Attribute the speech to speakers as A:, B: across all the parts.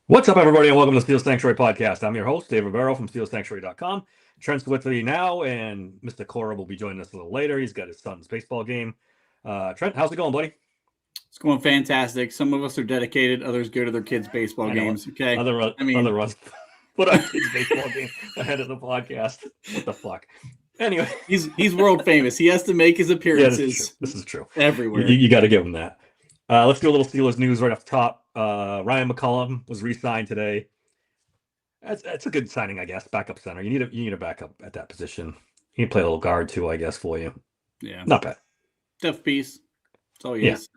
A: What's up, everybody, and welcome to the Steel Sanctuary Podcast. I'm your host, Dave Rivero from SteelSanctuary.com. Trent's with me now, and Mr. Cora will be joining us a little later. He's got his son's baseball game. Trent, how's it going, buddy?
B: It's going fantastic. Some of us are dedicated. Others go to their kids' baseball games. Okay.
A: Other us put our kids' baseball game ahead of the podcast. What the fuck? Anyway.
B: He's world famous. He has to make his appearances.
A: Yeah, this is true.
B: Everywhere.
A: You got to give him that. Let's do a little Steelers news right off the top. Ryan McCollum was re-signed today. That's a good signing, I guess. Backup center. You need a backup at that position. He can play a little guard too, I guess, for you.
B: Yeah,
A: not bad.
B: Tough piece. That's all he is.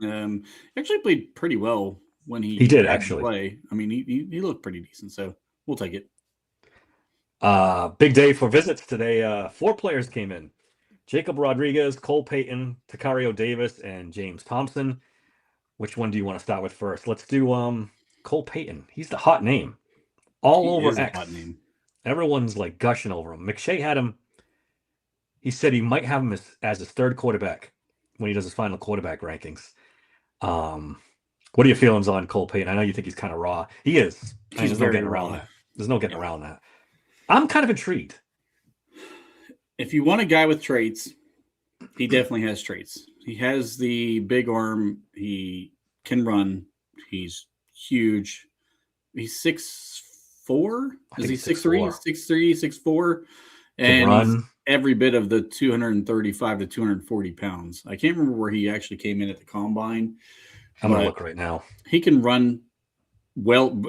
B: Actually played pretty well when he
A: did actually
B: play. I mean, he looked pretty decent, so we'll take it.
A: Big day for visits today. 4 players came in: Jacob Rodriguez, Cole Payton, Takario Davis, and James Thompson. Which one do you want to start with first? Let's do Cole Payton. He's the hot name. All over X.
B: Hot name.
A: Everyone's like gushing over him. McShay had him. He said he might have him as his third quarterback when he does his final quarterback rankings. What are your feelings on Cole Payton? I know you think he's kind of raw. He is. There's no getting around that. There's no getting around that. I'm kind of intrigued.
B: If you want a guy with traits, he definitely has traits. He has the big arm. He can run. He's huge. He's 6'4". Is he 6'3"? 6'3", 6'4", and he's every bit of the 235 to 240 pounds. I can't remember where he actually came in at the combine.
A: I'm gonna look right now.
B: He can run well.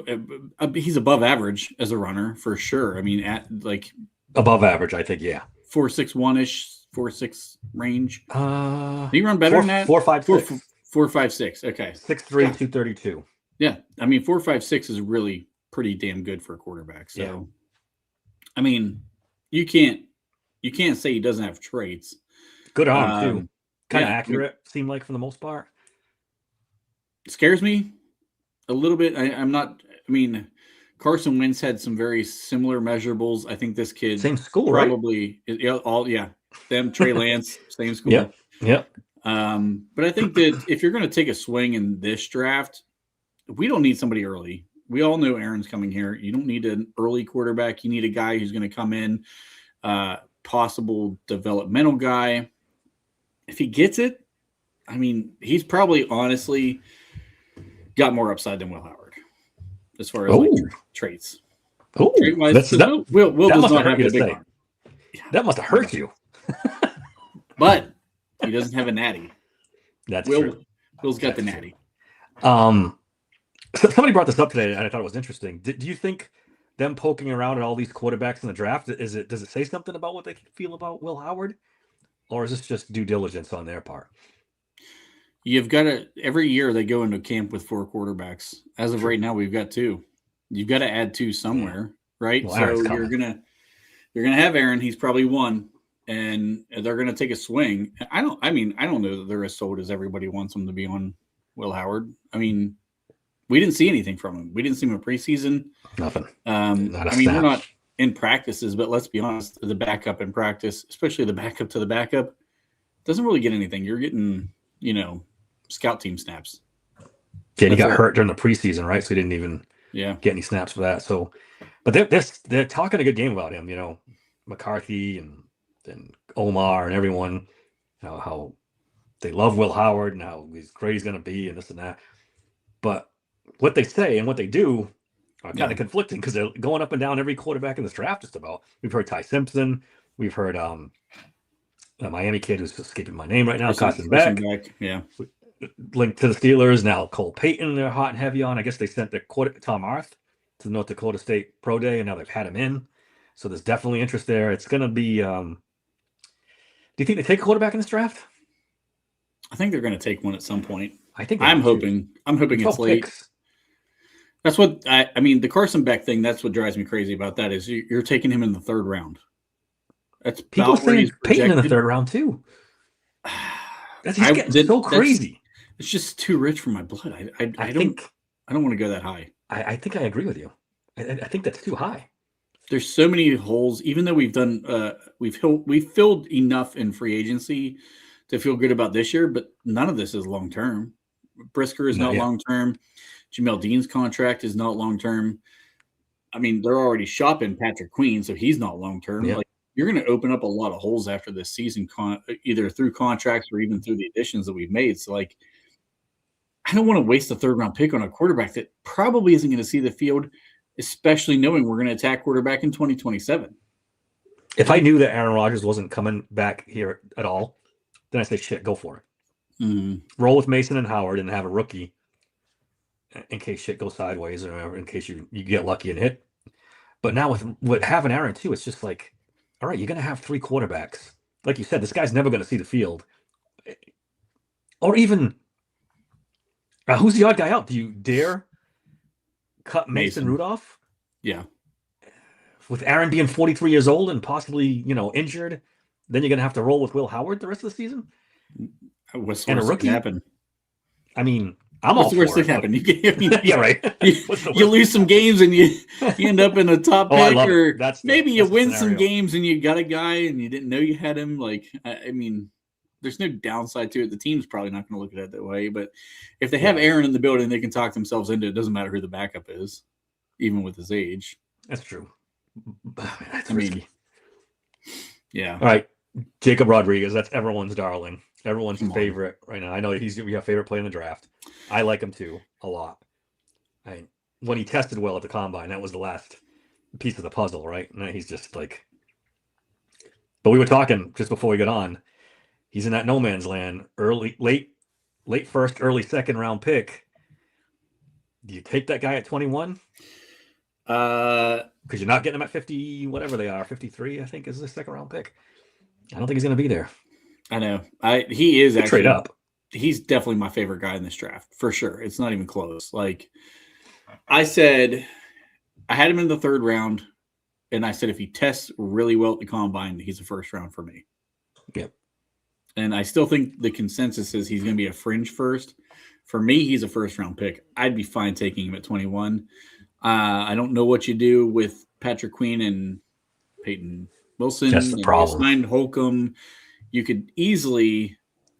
B: He's above average as a runner for sure. I mean, at like
A: above average, I think. Yeah,
B: 4.61-ish. 4.6 range.
A: Can
B: you run better than that?
A: 4.56.
B: 4.56. Okay.
A: 6'3", 232.
B: Yeah. I mean, 4.56 is really pretty damn good for a quarterback. So, yeah. I mean, you can't say he doesn't have traits.
A: Good arm too. Kind of accurate, seemed like for the most part.
B: Scares me a little bit. I mean, Carson Wentz had some very similar measurables. I think this kid
A: same school,
B: probably
A: right?
B: Them, Trey Lance, same school.
A: Yep.
B: But I think that if you're going to take a swing in this draft, we don't need somebody early. We all know Aaron's coming here. You don't need an early quarterback. You need a guy who's going to come in, possible developmental guy. If he gets it, I mean, he's probably honestly got more upside than Will Howard as far as traits.
A: Oh,
B: Will does not have a big arm.
A: That must have hurt you.
B: But he doesn't have a natty.
A: That's true.
B: Will's got the natty.
A: So somebody brought this up today, and I thought it was interesting. Do you think them poking around at all these quarterbacks in the draft, does it say something about what they feel about Will Howard? Or is this just due diligence on their part?
B: You've got to every year they go into camp with 4 quarterbacks. As of right now, we've got 2. You've got to add 2 somewhere, right?
A: Well,
B: so you're gonna have Aaron. He's probably 1, and they're gonna take a swing. I don't know that they're as sold as everybody wants them to be on Will Howard. I mean, we didn't see anything from him. We didn't see him in preseason.
A: Nothing.
B: We're not in practices, but let's be honest, the backup in practice, especially the backup to the backup, doesn't really get anything. You're getting, scout team snaps.
A: Yeah, he got hurt during the preseason, right? So he didn't even get any snaps for that. So, but they're talking a good game about him. McCarthy and Omar and everyone, how they love Will Howard and how great he's going to be and this and that. But what they say and what they do are kind of conflicting because they're going up and down every quarterback in this draft just about. We've heard Ty Simpson. We've heard a Miami kid who's escaping my name right now, Carson Beck.
B: Yeah.
A: Linked to the Steelers. Now Cole Payton they're hot and heavy on. I guess they sent their Tom Arth to the North Dakota State Pro Day, and now they've had him in. So there's definitely interest there. It's going to be do you think they take a quarterback in this draft?
B: I think they're going to take one at some point.
A: I'm
B: hoping it's late.
A: Picks.
B: That's what I mean. The Carson Beck thing. That's what drives me crazy about that is you're taking him in the 3rd round. That's
A: people saying Payton in the 3rd round too. He's getting so crazy.
B: It's just too rich for my blood. I don't want to go that high.
A: I think I agree with you. I think that's too high.
B: There's so many holes. Even though we've done we've filled enough in free agency to feel good about this year, but none of this is long term. Brisker is not long term. Jamel Dean's contract is not long term. I mean, they're already shopping Patrick Queen, so he's not long term.
A: Yeah.
B: Like, you're going to open up a lot of holes after this season, either through contracts or even through the additions that we've made. So, like, I don't want to waste a third-round pick on a quarterback that probably isn't going to see the field, especially knowing we're going to attack quarterback in 2027.
A: If I knew that Aaron Rodgers wasn't coming back here at all, then I say, shit, go for it.
B: Mm-hmm.
A: Roll with Mason and Howard and have a rookie in case shit goes sideways or in case you get lucky and hit. But now with having Aaron too, it's just like, all right, you're going to have 3 quarterbacks. Like you said, this guy's never going to see the field. Or even, who's the odd guy out? Do you dare cut Mason Rudolph?
B: Yeah.
A: With Aaron being 43 years old and possibly, injured, then you're going to have to roll with Will Howard the rest of the season?
B: What's the worst that can happen?
A: I mean, What's the
B: worst that can happen?
A: Yeah, right.
B: You lose some games and you end up in a top pick, or maybe you win some games and you got a guy and you didn't know you had him. Like, I mean, there's no downside to it. The team's probably not going to look at it that way. But if they have Aaron in the building, they can talk themselves into it. It doesn't matter who the backup is, even with his age.
A: That's true. That's
B: risky. Yeah.
A: All right. Jacob Rodriguez. That's everyone's darling. Everyone's favorite right now. I know he's your favorite player in the draft. I like him too a lot. When he tested well at the combine, that was the last piece of the puzzle, right? Now he's just like. But we were talking just before we got on. He's in that no man's land. Late first, early second round pick. Do you take that guy at 21? Because you're not getting him at 50, whatever they are, 53. I think is the second round pick. I don't think he's going to be there.
B: I know. He is actually
A: trade up.
B: He's definitely my favorite guy in this draft for sure. It's not even close. Like I said, I had him in the 3rd round, and I said if he tests really well at the combine, he's a first round for me.
A: Yep.
B: And I still think the consensus is he's going to be a fringe first. For me, he's a first round pick. I'd be fine taking him at 21. I don't know what you do with Patrick Queen and Peyton Wilson.
A: That's the problem.
B: Signed Holcomb. You could easily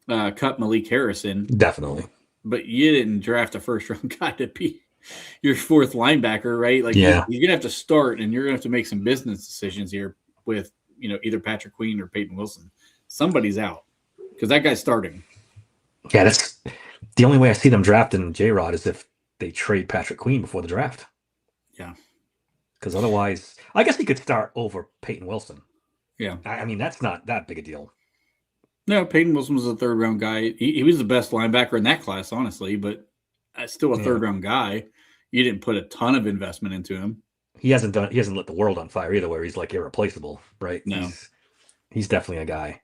B: cut Malik Harrison.
A: Definitely.
B: But you didn't draft a first-round guy to be your 4th linebacker, right? Like,
A: yeah.
B: You're going to have to start, and you're going to have to make some business decisions here with, either Patrick Queen or Peyton Wilson. Somebody's out because that guy's starting.
A: Yeah, that's the only way I see them drafting J-Rod is if they trade Patrick Queen before the draft.
B: Yeah.
A: Because otherwise, I guess he could start over Peyton Wilson.
B: Yeah.
A: I mean, that's not that big a deal.
B: No, Peyton Wilson was a 3rd-round guy. He was the best linebacker in that class, honestly, but still a 3rd-round guy. You didn't put a ton of investment into him.
A: He hasn't lit the world on fire either, where he's like irreplaceable, right?
B: No.
A: He's definitely a guy.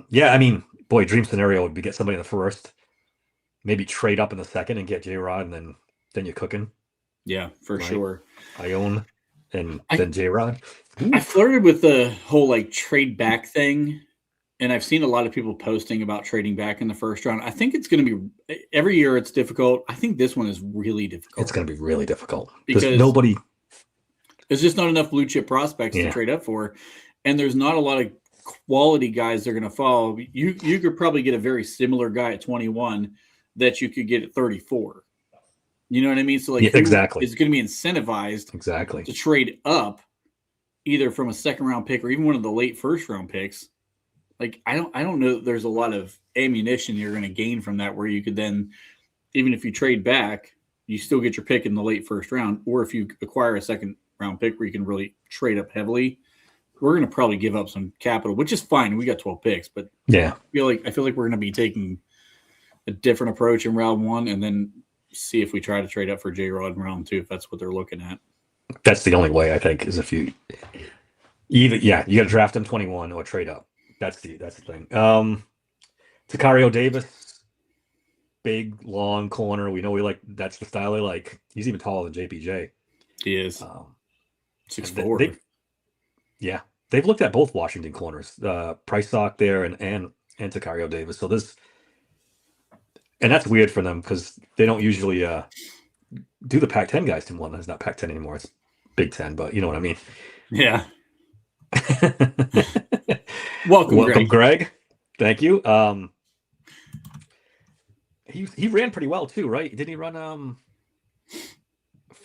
A: Yeah, I mean, boy, dream scenario would be get somebody in the 1st, maybe trade up in the 2nd and get J-Rod, and then you're cooking.
B: Yeah, for sure.
A: Ione and then J-Rod.
B: I flirted with the whole trade back thing. And I've seen a lot of people posting about trading back in the 1st round. I think it's going to be every year it's difficult. I think this one is really difficult.
A: It's going to be really difficult
B: because
A: nobody.
B: There's just not enough blue chip prospects to trade up for, and there's not a lot of quality guys they're going to follow. You could probably get a very similar guy at 21 that you could get at 34. You know what I mean? So
A: exactly,
B: it's going to be incentivized to trade up, either from a 2nd round pick or even one of the late 1st round picks. Like, I don't know that there's a lot of ammunition you're going to gain from that, where you could then, even if you trade back, you still get your pick in the late 1st round. Or if you acquire a 2nd round pick where you can really trade up heavily, we're going to probably give up some capital, which is fine. We got 12 picks, but
A: yeah,
B: I feel like we're going to be taking a different approach in round 1 and then see if we try to trade up for J-Rod in round 2, if that's what they're looking at.
A: That's the only way, I think, is if you got to draft him 21 or trade up. That's the thing. Tacario Davis, big, long corner. We know that's the style they like. He's even taller than JPJ.
B: He is. 6'4".
A: They've looked at both Washington corners, Price Sock there and Tacario Davis. So and that's weird for them because they don't usually do the Pac-10 guys too much. It's not Pac-10 anymore. It's Big Ten, but you know what I mean.
B: Yeah. Welcome,
A: Greg. Thank you. he ran pretty well too, right? Didn't he run early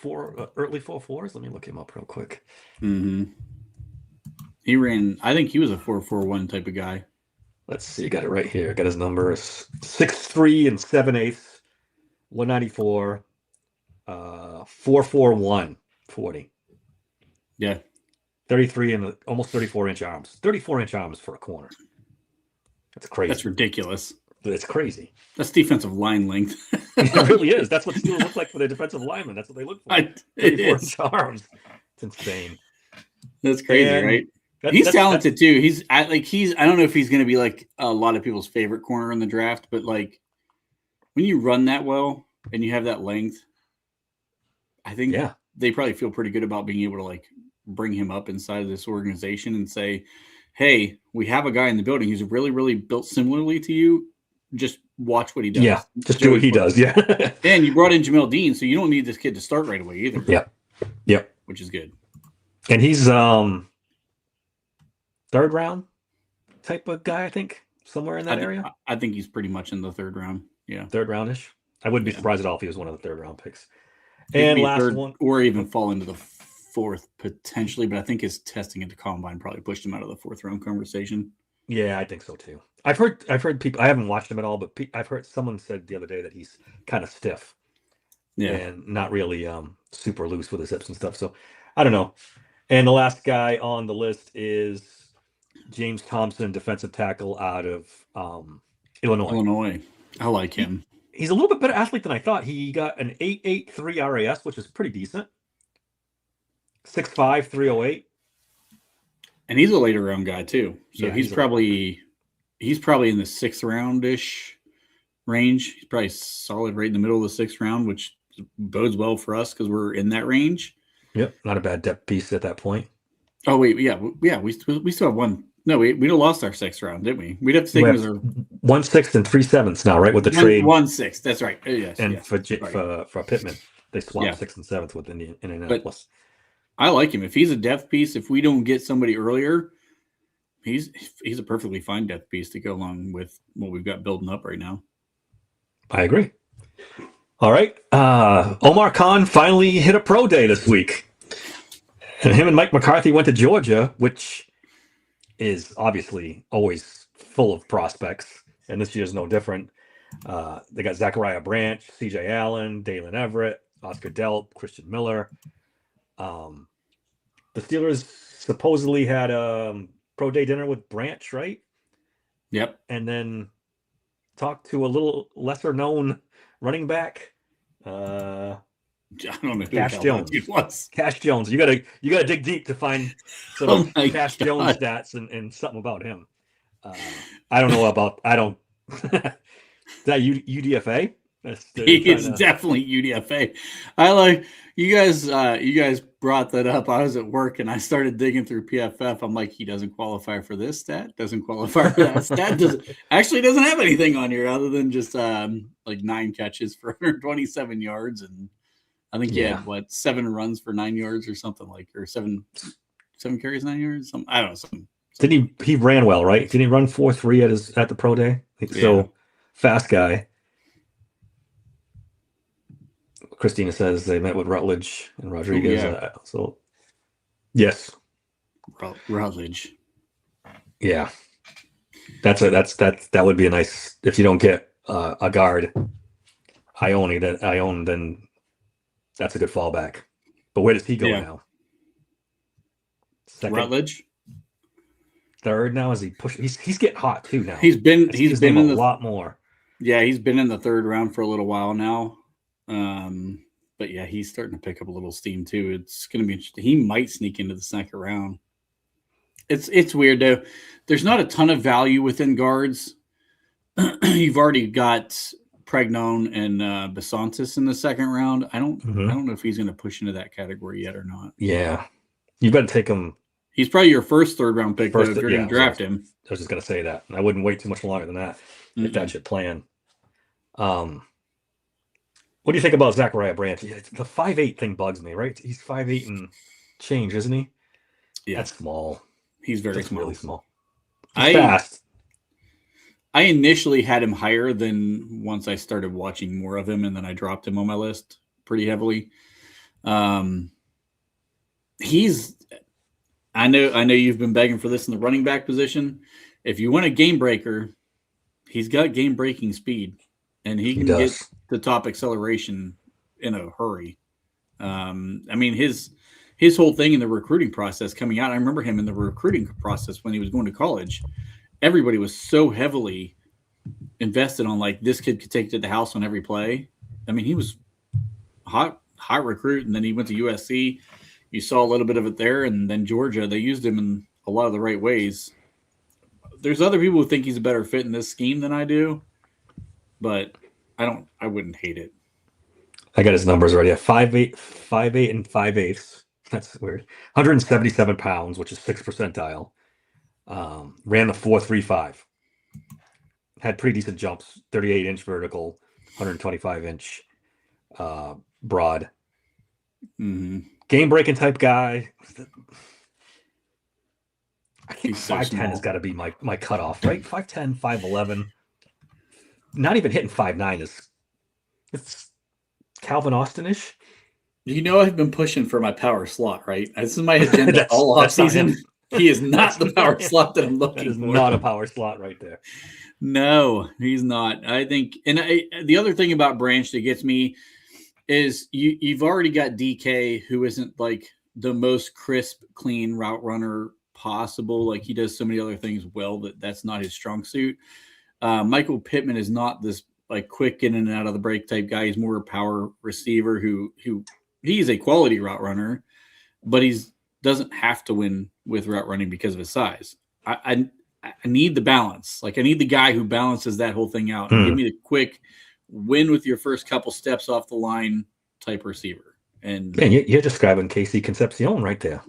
A: 4.4s? Let me look him up real quick.
B: Mm-hmm. He ran. I think he was a 4.41 type of guy.
A: Let's see. I got it right here. I got his numbers: 6'3" and 7/8, 194, 4.41 40.
B: Yeah.
A: 33 and almost 34-inch arms. 34-inch arms for a corner. That's crazy.
B: That's ridiculous.
A: It's crazy.
B: That's defensive line length.
A: It really is. That's what Steelers look like for their defensive linemen. That's what they look for. 34-inch arms. It's insane.
B: That's crazy, right? He's talented too. I don't know if he's going to be like a lot of people's favorite corner in the draft, but like when you run that well and you have that length, I think they probably feel pretty good about being able to like bring him up inside of this organization and say, hey, we have a guy in the building who's really, really built similarly to you. Just watch what he does.
A: Yeah, just do what he does. Yeah.
B: And you brought in Jamel Dean, so you don't need this kid to start right away either.
A: Yep.
B: Which is good.
A: And he's third round type of guy, I think, somewhere in that area.
B: I think he's pretty much in the third round. Yeah.
A: Third roundish. I wouldn't be surprised at all if he was one of the third round picks. And last one.
B: Or even fall into the fourth potentially, but I think his testing at the combine probably pushed him out of the fourth round conversation.
A: Yeah, I think so too. I've heard people. I haven't watched him at all, but I've heard someone said the other day that he's kind of stiff, and not really super loose with his hips and stuff. So I don't know. And the last guy on the list is James Thompson, defensive tackle out of Illinois.
B: I like him.
A: He's a little bit better athlete than I thought. He got an 8.83 RAS, which is pretty decent. 6'5", 308.
B: And he's a later round guy too. So he's probably in the sixth round-ish range. He's probably solid right in the middle of the sixth round, which bodes well for us because we're in that range.
A: Yep, not a bad depth piece at that point.
B: Oh wait, yeah, we still have one. No, we lost our sixth round, didn't we? We'd have to take him as our
A: 1/6 and 3/7 now, right? With the trade
B: 1/6. That's right. Yes,
A: and for Pittman, they swapped 6th and 7th with Indianapolis.
B: I like him. If he's a depth piece, if we don't get somebody earlier, he's a perfectly fine depth piece to go along with what we've got building up right now.
A: I agree. All right. Omar Khan finally hit a pro day this week. And him and Mike McCarthy went to Georgia, which is obviously always full of prospects. And this year's no different. They got Zachariah Branch, CJ Allen, Dalen Everett, Oscar Delp, Christian Miller. The Steelers supposedly had a pro day dinner with Branch, right?
B: Yep.
A: And then talked to a little lesser known running back.
B: I don't know who
A: Cash Jones.
B: He was.
A: Cash Jones. You gotta dig deep to find some Cash Jones stats and something about him. I don't know about. Is that UDFA?
B: He is definitely UDFA. I like you guys. You guys brought that up. I was at work and I started digging through PFF. I'm like, he doesn't qualify for this stat. Doesn't qualify for that stat. Doesn't have anything on here other than just like 9 catches for 127 yards, and I think he had 7 runs for 9 yards or something or 7 carries 9 yards. I don't know. Something.
A: Did he ran well, right? Did he run 4.3 at the pro day? So fast guy. Christina says they met with Rutledge and Rodriguez. So, yes,
B: Rutledge.
A: Yeah, that would be a nice if you don't get a guard. Ione, then that's a good fallback. But where does he go now? Second,
B: Rutledge.
A: Third now? Is he pushing? He's getting hot too now. He's been in a lot more.
B: Yeah, he's been in the third round for a little while now. But yeah, he's starting to pick up a little steam too. It's going to be interesting. He might sneak into the second round. It's weird though. There's not a ton of value within guards. You've already got Pregnon and Besantis in the second round. I don't know if he's going to push into that category yet or not.
A: Yeah, you better take him.
B: He's probably your first third round pick if you're going to draft him.
A: I was just going to say that. I wouldn't wait too much longer than that if that's your plan. What do you think about Zachariah Branch? The 5'8" thing bugs me, right? He's 5'8" and change, isn't he? Yeah. That's small.
B: He's very small.
A: Really small. He's fast.
B: I initially had him higher than once I started watching more of him, and then I dropped him on my list pretty heavily. I know you've been begging for this in the running back position. If you want a game breaker, he's got game breaking speed, and he can get the top acceleration in a hurry. I mean, his whole thing in the recruiting process coming out, I remember him in the recruiting process when he was going to college. Everybody was so heavily invested on like this kid could take it to the house on every play. I mean, he was hot recruit, and then he went to USC. You saw a little bit of it there, and then Georgia, they used him in a lot of the right ways. There's other people who think he's a better fit in this scheme than I do, but I wouldn't hate it.
A: I got his numbers already. 5'8", 5'8", and 5/8. That's weird. 177 pounds, which is 6th percentile. Ran the 4.35. Had pretty decent jumps. 38-inch vertical, 125-inch broad.
B: Mm-hmm.
A: Game breaking type guy. I think 5'10"
B: so
A: has got to be my cutoff, right? 5'10", 5'11". Not even hitting 5'9" it's Calvin Austin-ish.
B: You know, I've been pushing for my power slot, right? This is my agenda all off season. He is not the power slot that I'm looking for.
A: Not a power slot right there.
B: No, he's not. I think, and the other thing about Branch that gets me is you've already got DK, who isn't like the most crisp, clean route runner possible. Like he does so many other things well that's not his strong suit. Michael Pittman is not this like quick in and out of the break type guy. He's more a power receiver who he's a quality route runner, but doesn't have to win with route running because of his size. I need the balance. Like I need the guy who balances that whole thing out. Give me the quick win with your first couple steps off the line type receiver. And
A: man, you're describing Casey Concepcion right there.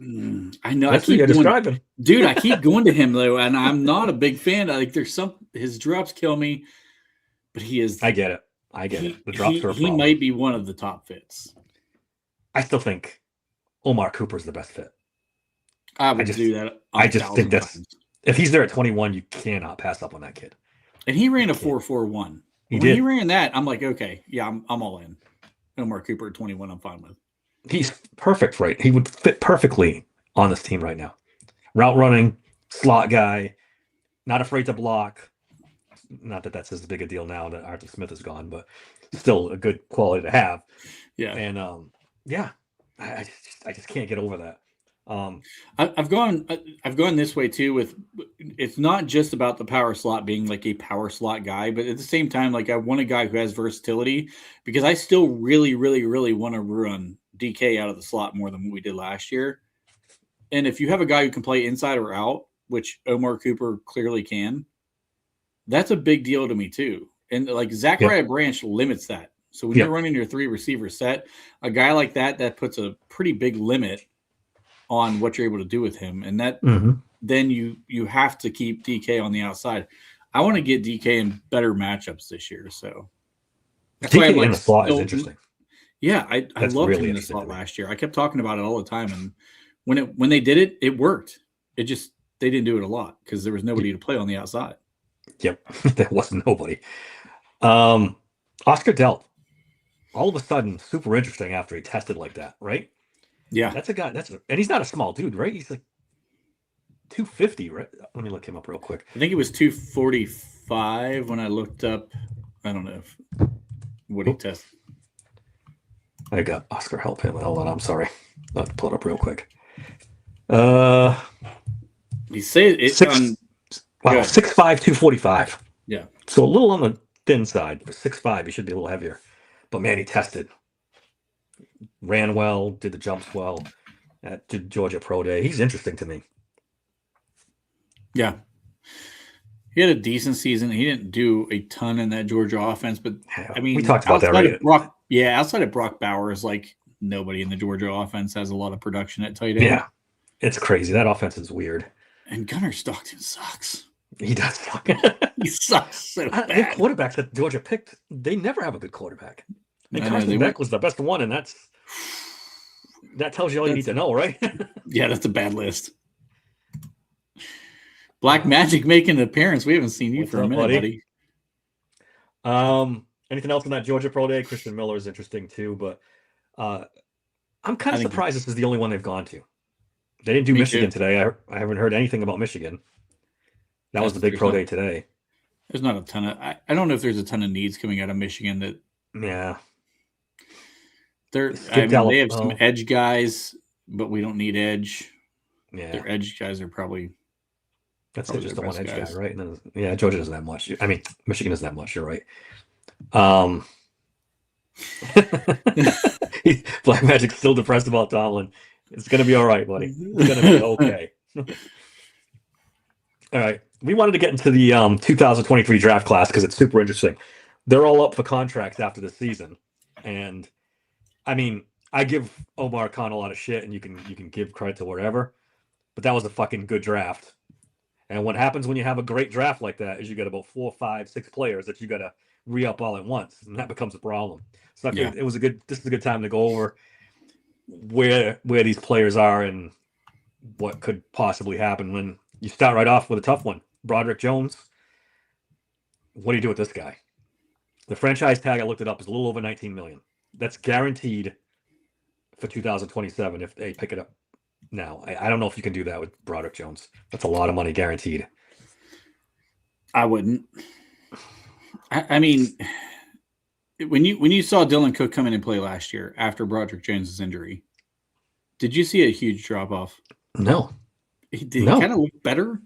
B: I know.
A: That's what you're describing.
B: Dude, I keep going to him though, and I'm not a big fan. Like his drops kill me, but he is.
A: I get it. The drops are a problem.
B: He might be one of the top fits.
A: I still think Omar Cooper's the best fit.
B: I would do that.
A: I just think if he's there at 21, you cannot pass up on that kid.
B: And he ran a 4.41. When he ran that, I'm like, okay, yeah, I'm all in. Omar Cooper at 21, I'm fine with.
A: He's perfect, right? He would fit perfectly on this team right now. Route running, slot guy, not afraid to block. Not that that's as big a deal now that Arthur Smith is gone, but still a good quality to have.
B: Yeah.
A: And I just can't get over that.
B: I've gone this way too. With it's not just about the power slot being like a power slot guy, but at the same time, like I want a guy who has versatility because I still really, really, really want to run DK out of the slot more than what we did last year. And if you have a guy who can play inside or out, which Omar Cooper clearly can, that's a big deal to me too. And like Zachariah Branch limits that. So when you're running your 3 receiver set, a guy like that puts a pretty big limit on what you're able to do with him. And that then you have to keep DK on the outside. I want to get DK in better matchups this year. So
A: that's DK why I'm like, in the slot is interesting.
B: Yeah, I loved him in the slot last year. I kept talking about it all the time. And when they did it, it worked. It just they didn't do it a lot because there was nobody to play on the outside.
A: Yep. There was nobody. Oscar Delp, all of a sudden super interesting after he tested like that, right?
B: Yeah,
A: that's a guy. And he's not a small dude, right? He's like 250, right? Let me look him up real quick.
B: I think it was 245 when I looked up. I don't know what he tested.
A: I got Oscar help him. Hold on, I'm sorry. I'll pull it up real quick.
B: He said it's
A: 6'5", 245.
B: Yeah.
A: So a little on the thin side. For 6'5", he should be a little heavier. But man, he tested. Ran well, did the jumps well at Georgia Pro Day. He's interesting to me.
B: Yeah. He had a decent season. He didn't do a ton in that Georgia offense, but I mean,
A: we talked about that, right?
B: Outside of Brock Bowers, like nobody in the Georgia offense has a lot of production at tight end.
A: Yeah, it's crazy. That offense is weird.
B: And Gunnar Stockton sucks.
A: He does suck.
B: He sucks so bad.
A: The quarterbacks that Georgia picked, they never have a good quarterback. And Carson Beck was the best one, and that tells you all you need to know, right?
B: Yeah, that's a bad list. Black Magic making an appearance. We haven't seen you for a minute,
A: buddy. Anything else on that Georgia Pro Day? Christian Miller is interesting too, but I'm kind of surprised this is the only one they've gone to. They didn't do Michigan today. I haven't heard anything about Michigan. That was the big pro day today.
B: There's not a ton of. I don't know if there's a ton of needs coming out of Michigan that.
A: Yeah.
B: They have some edge guys, but we don't need edge.
A: Yeah.
B: Their edge guys are probably.
A: That's just the one edge guy, right? And then, Georgia doesn't have much. I mean, Michigan doesn't have much. You're right. Black Magic's still depressed about Tomlin. It's going to be all right, buddy. It's going to be okay. All right. We wanted to get into the 2023 draft class because it's super interesting. They're all up for contracts after the season. And, I mean, I give Omar Khan a lot of shit, and you can give credit to whatever. But that was a fucking good draft. And what happens when you have a great draft like that is you get about 4, 5, 6 players that you got to re-up all at once, and that becomes a problem. So this is a good time to go over where these players are and what could possibly happen. When you start right off with a tough one, Broderick Jones. What do you do with this guy? The franchise tag, I looked it up, is a little over $19 million. That's guaranteed for 2027 if they pick it up now. I don't know if you can do that with Broderick Jones. That's a lot of money guaranteed.
B: I wouldn't. I mean, when you saw Dylan Cook come in and play last year after Broderick Jones' injury, did you see a huge drop off?
A: No.
B: Did he kind of look better?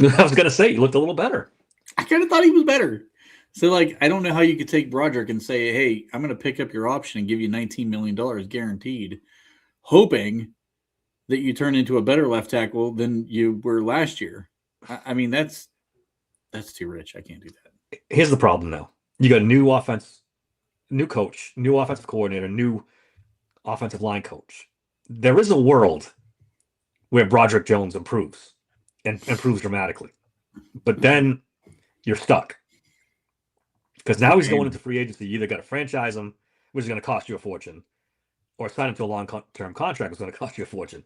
A: I was gonna say he looked a little better.
B: I kind of thought he was better. So, I don't know how you could take Broderick and say, "Hey, I'm going to pick up your option and give you $19 million guaranteed," hoping that you turn into a better left tackle than you were last year. I mean, that's too rich. I can't do that.
A: Here's the problem, though. You got a new offense, new coach, new offensive coordinator, new offensive line coach. There is a world where Broderick Jones improves and improves dramatically. But then you're stuck. Because now he's going into free agency. You either got to franchise him, which is going to cost you a fortune, or sign him to a long-term contract, which is going to cost you a fortune.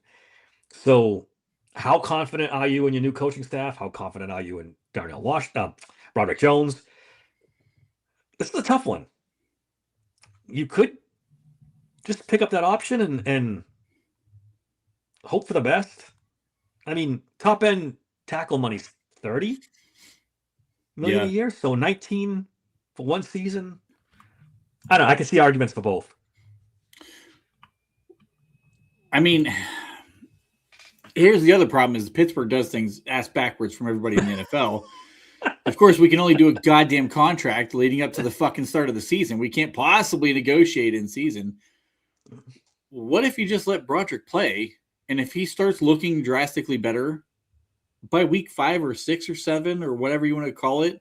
A: So how confident are you in your new coaching staff? How confident are you in Darnell Washington, Broderick Jones? This is a tough one. You could just pick up that option and hope for the best. I mean, top end tackle money's $30 million a year, so 19 for one season. I don't know. I can see arguments for both.
B: I mean, here's the other problem: is Pittsburgh does things ass backwards from everybody in the NFL. Of course, we can only do a goddamn contract leading up to the fucking start of the season. We can't possibly negotiate in season. What if you just let Broderick play, and if he starts looking drastically better by week 5 or 6 or 7 or whatever you want to call it,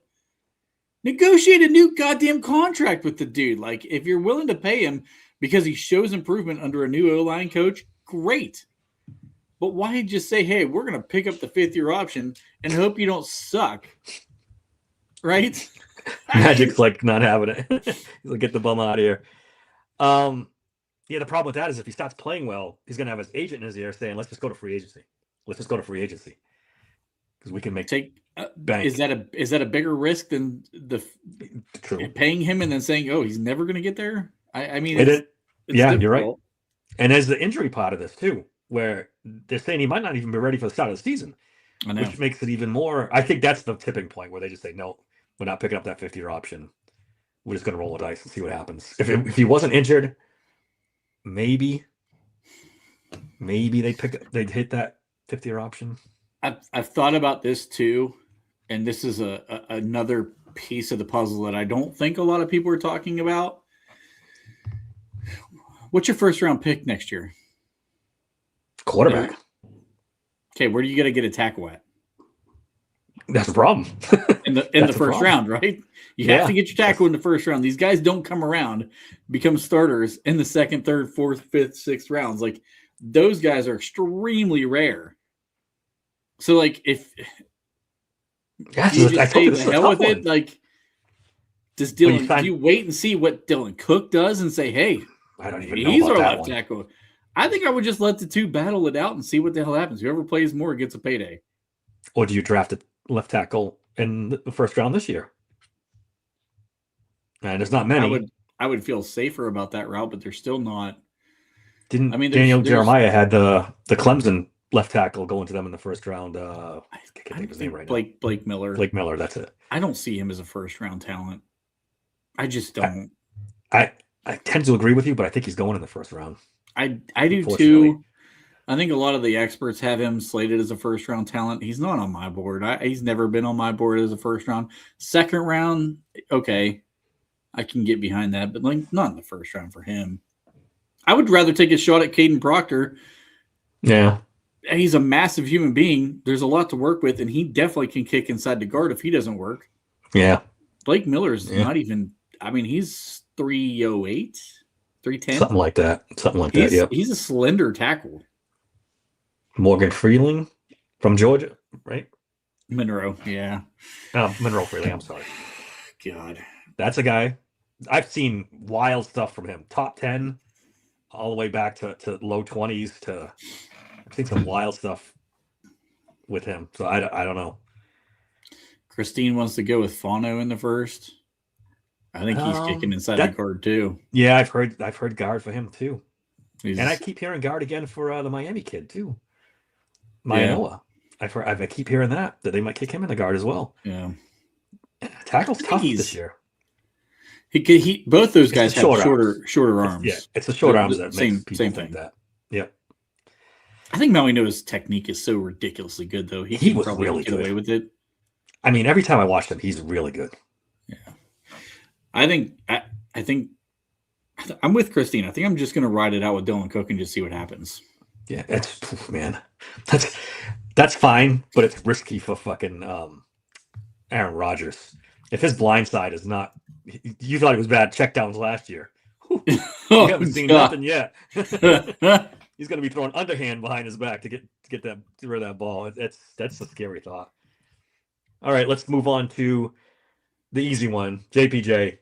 B: negotiate a new goddamn contract with the dude. Like, if you're willing to pay him because he shows improvement under a new O-line coach, great. But why just say, hey, we're going to pick up the 5th-year option and hope you don't suck? Right?
A: Magic's like not having it. He's like, get the bum out of here. The problem with that is if he starts playing well, he's going to have his agent in his ear saying, let's just go to free agency. Let's just go to free agency. Because we can make bank. Is
B: that a bigger risk than paying him and then saying, oh, he's never going to get there? I mean, it's
A: you're right. And there's the injury part of this too, where they're saying he might not even be ready for the start of the season, which makes it even more. I think that's the tipping point where they just say, no, we're not picking up that 5th-year option. We're just going to roll the dice and see what happens. If he wasn't injured, maybe they'd hit that 5th-year option.
B: I've thought about this too, and this is another piece of the puzzle that I don't think a lot of people are talking about. What's your 1st-round pick next year?
A: Quarterback.
B: Okay, where do you got to get a tackle at?
A: That's the problem.
B: in the 1st round, right? You have to get your tackle in the 1st round. These guys don't come around, become starters in the 2nd, 3rd, 4th, 5th, 6th rounds. Like, those guys are extremely rare. So, like, if you just say the hell with it, like, does Dylan? Do you wait and see what Dylan Cook does and say, "Hey,
A: I don't even know
B: he's
A: about
B: our
A: that
B: left tackle"? I think I would just let the two battle it out and see what the hell happens. Whoever plays more gets a payday.
A: Or do you draft left tackle in the first round this year. And there's not many.
B: I would feel safer about that route, but they're still not.
A: Daniel Jeremiah had the Clemson left tackle going to them in the first round. I can't think of his name right now.
B: Blake Miller.
A: Blake Miller, that's it.
B: I don't see him as a first round talent. I just don't.
A: I tend to agree with you, but I think he's going in the first round.
B: I do too. I think a lot of the experts have him slated as a first round talent. He's not on my board. He's never been on my board as a first round. Second round, okay, I can get behind that, but like not in the first round for him. I would rather take a shot at Caden Proctor.
A: Yeah.
B: He's a massive human being. There's a lot to work with, and he definitely can kick inside the guard if he doesn't work.
A: Yeah.
B: Blake Miller's not even, he's 308, 310.
A: Something like that. Yeah.
B: He's a slender tackle.
A: Morgan Freeling from Georgia, right?
B: Monroe, yeah.
A: Monroe Freeling, I'm sorry.
B: God.
A: That's a guy. I've seen wild stuff from him. Top 10, all the way back to low 20s to... I've seen some wild stuff with him, so I don't know.
B: Christine wants to go with Fano in the first. I think he's kicking inside the guard too.
A: Yeah, I've heard guard for him too, and I keep hearing guard again for the Miami kid too, Maianoa. Yeah. I keep hearing that they might kick him in the guard as well.
B: Yeah,
A: tackle's tough this year.
B: He both those guys have shorter arms.
A: It's the short arms that
B: same thing.
A: Like that. Yeah.
B: I think Maianoa's technique is so ridiculously good, though. He was probably really get away with it.
A: I mean, every time I watch him, he's really good.
B: Yeah, I think I'm with Christine. I think I'm just going to ride it out with Dylan Cook and just see what happens.
A: Yeah, that's fine, but it's risky for fucking Aaron Rodgers. If his blind side is not, you thought he was bad checkdowns last year. You haven't seen nothing yet. He's going to be throwing underhand behind his back to get rid of that ball. That's a scary thought. All right, let's move on to the easy one. JPJ,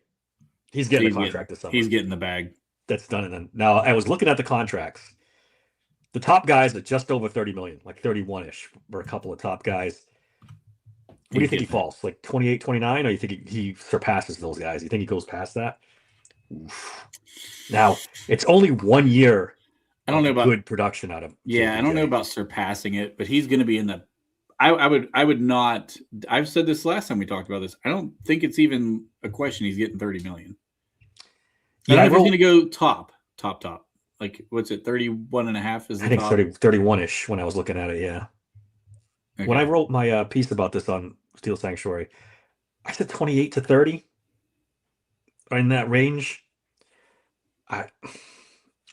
A: he's getting the contract this summer.
B: He's getting the bag.
A: That's done. And then now I was looking at the contracts. The top guys are just over 30 million, like 31-ish for a couple of top guys. What do you think he falls? Like 28, 29? Or you think he surpasses those guys? You think he goes past that? Oof. Now, it's only 1 year.
B: I don't know about
A: good production out of.
B: Yeah, JPJ. I don't know about surpassing it, but he's going to be in the. I would not. I've said this last time we talked about this. I don't think it's even a question. He's getting 30 million. Yeah, he's going to go top. Like what's it? 31 and a half is the top?
A: 31-ish when I was looking at it. Yeah. Okay. When I wrote my piece about this on Steel Sanctuary, I said 28 to 30. In that range.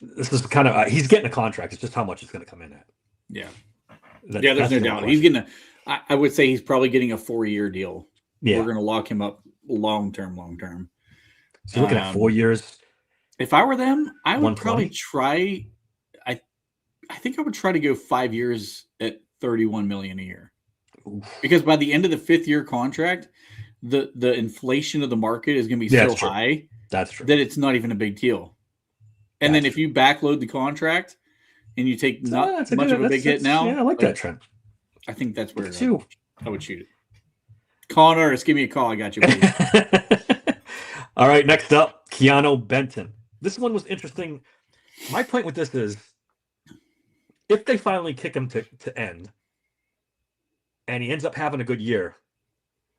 A: This is kind of he's getting a contract. It's just how much it's going to come in at.
B: Yeah, there's no doubt. He's getting I would say he's probably getting a 4-year deal. Yeah, we're going to lock him up long term.
A: So looking at 4 years.
B: If I were them, I would probably try. I think I would try to go 5 years at 31 million a year. Oof. Because by the end of the 5th year contract, the inflation of the market is going to be so high.
A: That's true.
B: That it's not even a big deal. And then if you backload the contract and you take not much of a big hit now.
A: Yeah, I like that trend.
B: I think that's where I would shoot it. Connor, just give me a call. I got you.
A: All right, next up, Keanu Benton. This one was interesting. My point with this is if they finally kick him to end and he ends up having a good year,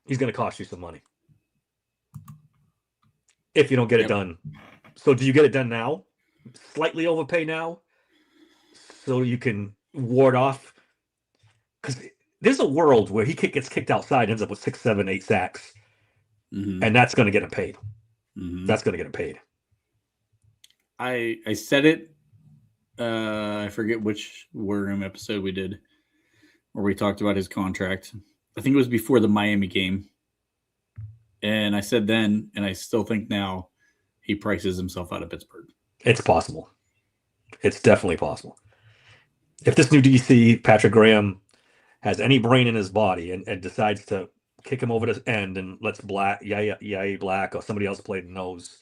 A: he's going to cost you some money. If you don't get it done. So do you get it done now? Slightly overpay now so you can ward off, because there's a world where he gets kicked outside, ends up with 6, 7, 8 sacks, and that's going to get him paid. That's going to get him paid.
B: I said it. I forget which War Room episode we did where we talked about his contract. I think it was before the Miami game, and I said then, and I still think now, he prices himself out of Pittsburgh.
A: It's possible. It's definitely possible. If this new DC, Patrick Graham, has any brain in his body and decides to kick him over the end and lets Yaya Black or somebody else play the nose,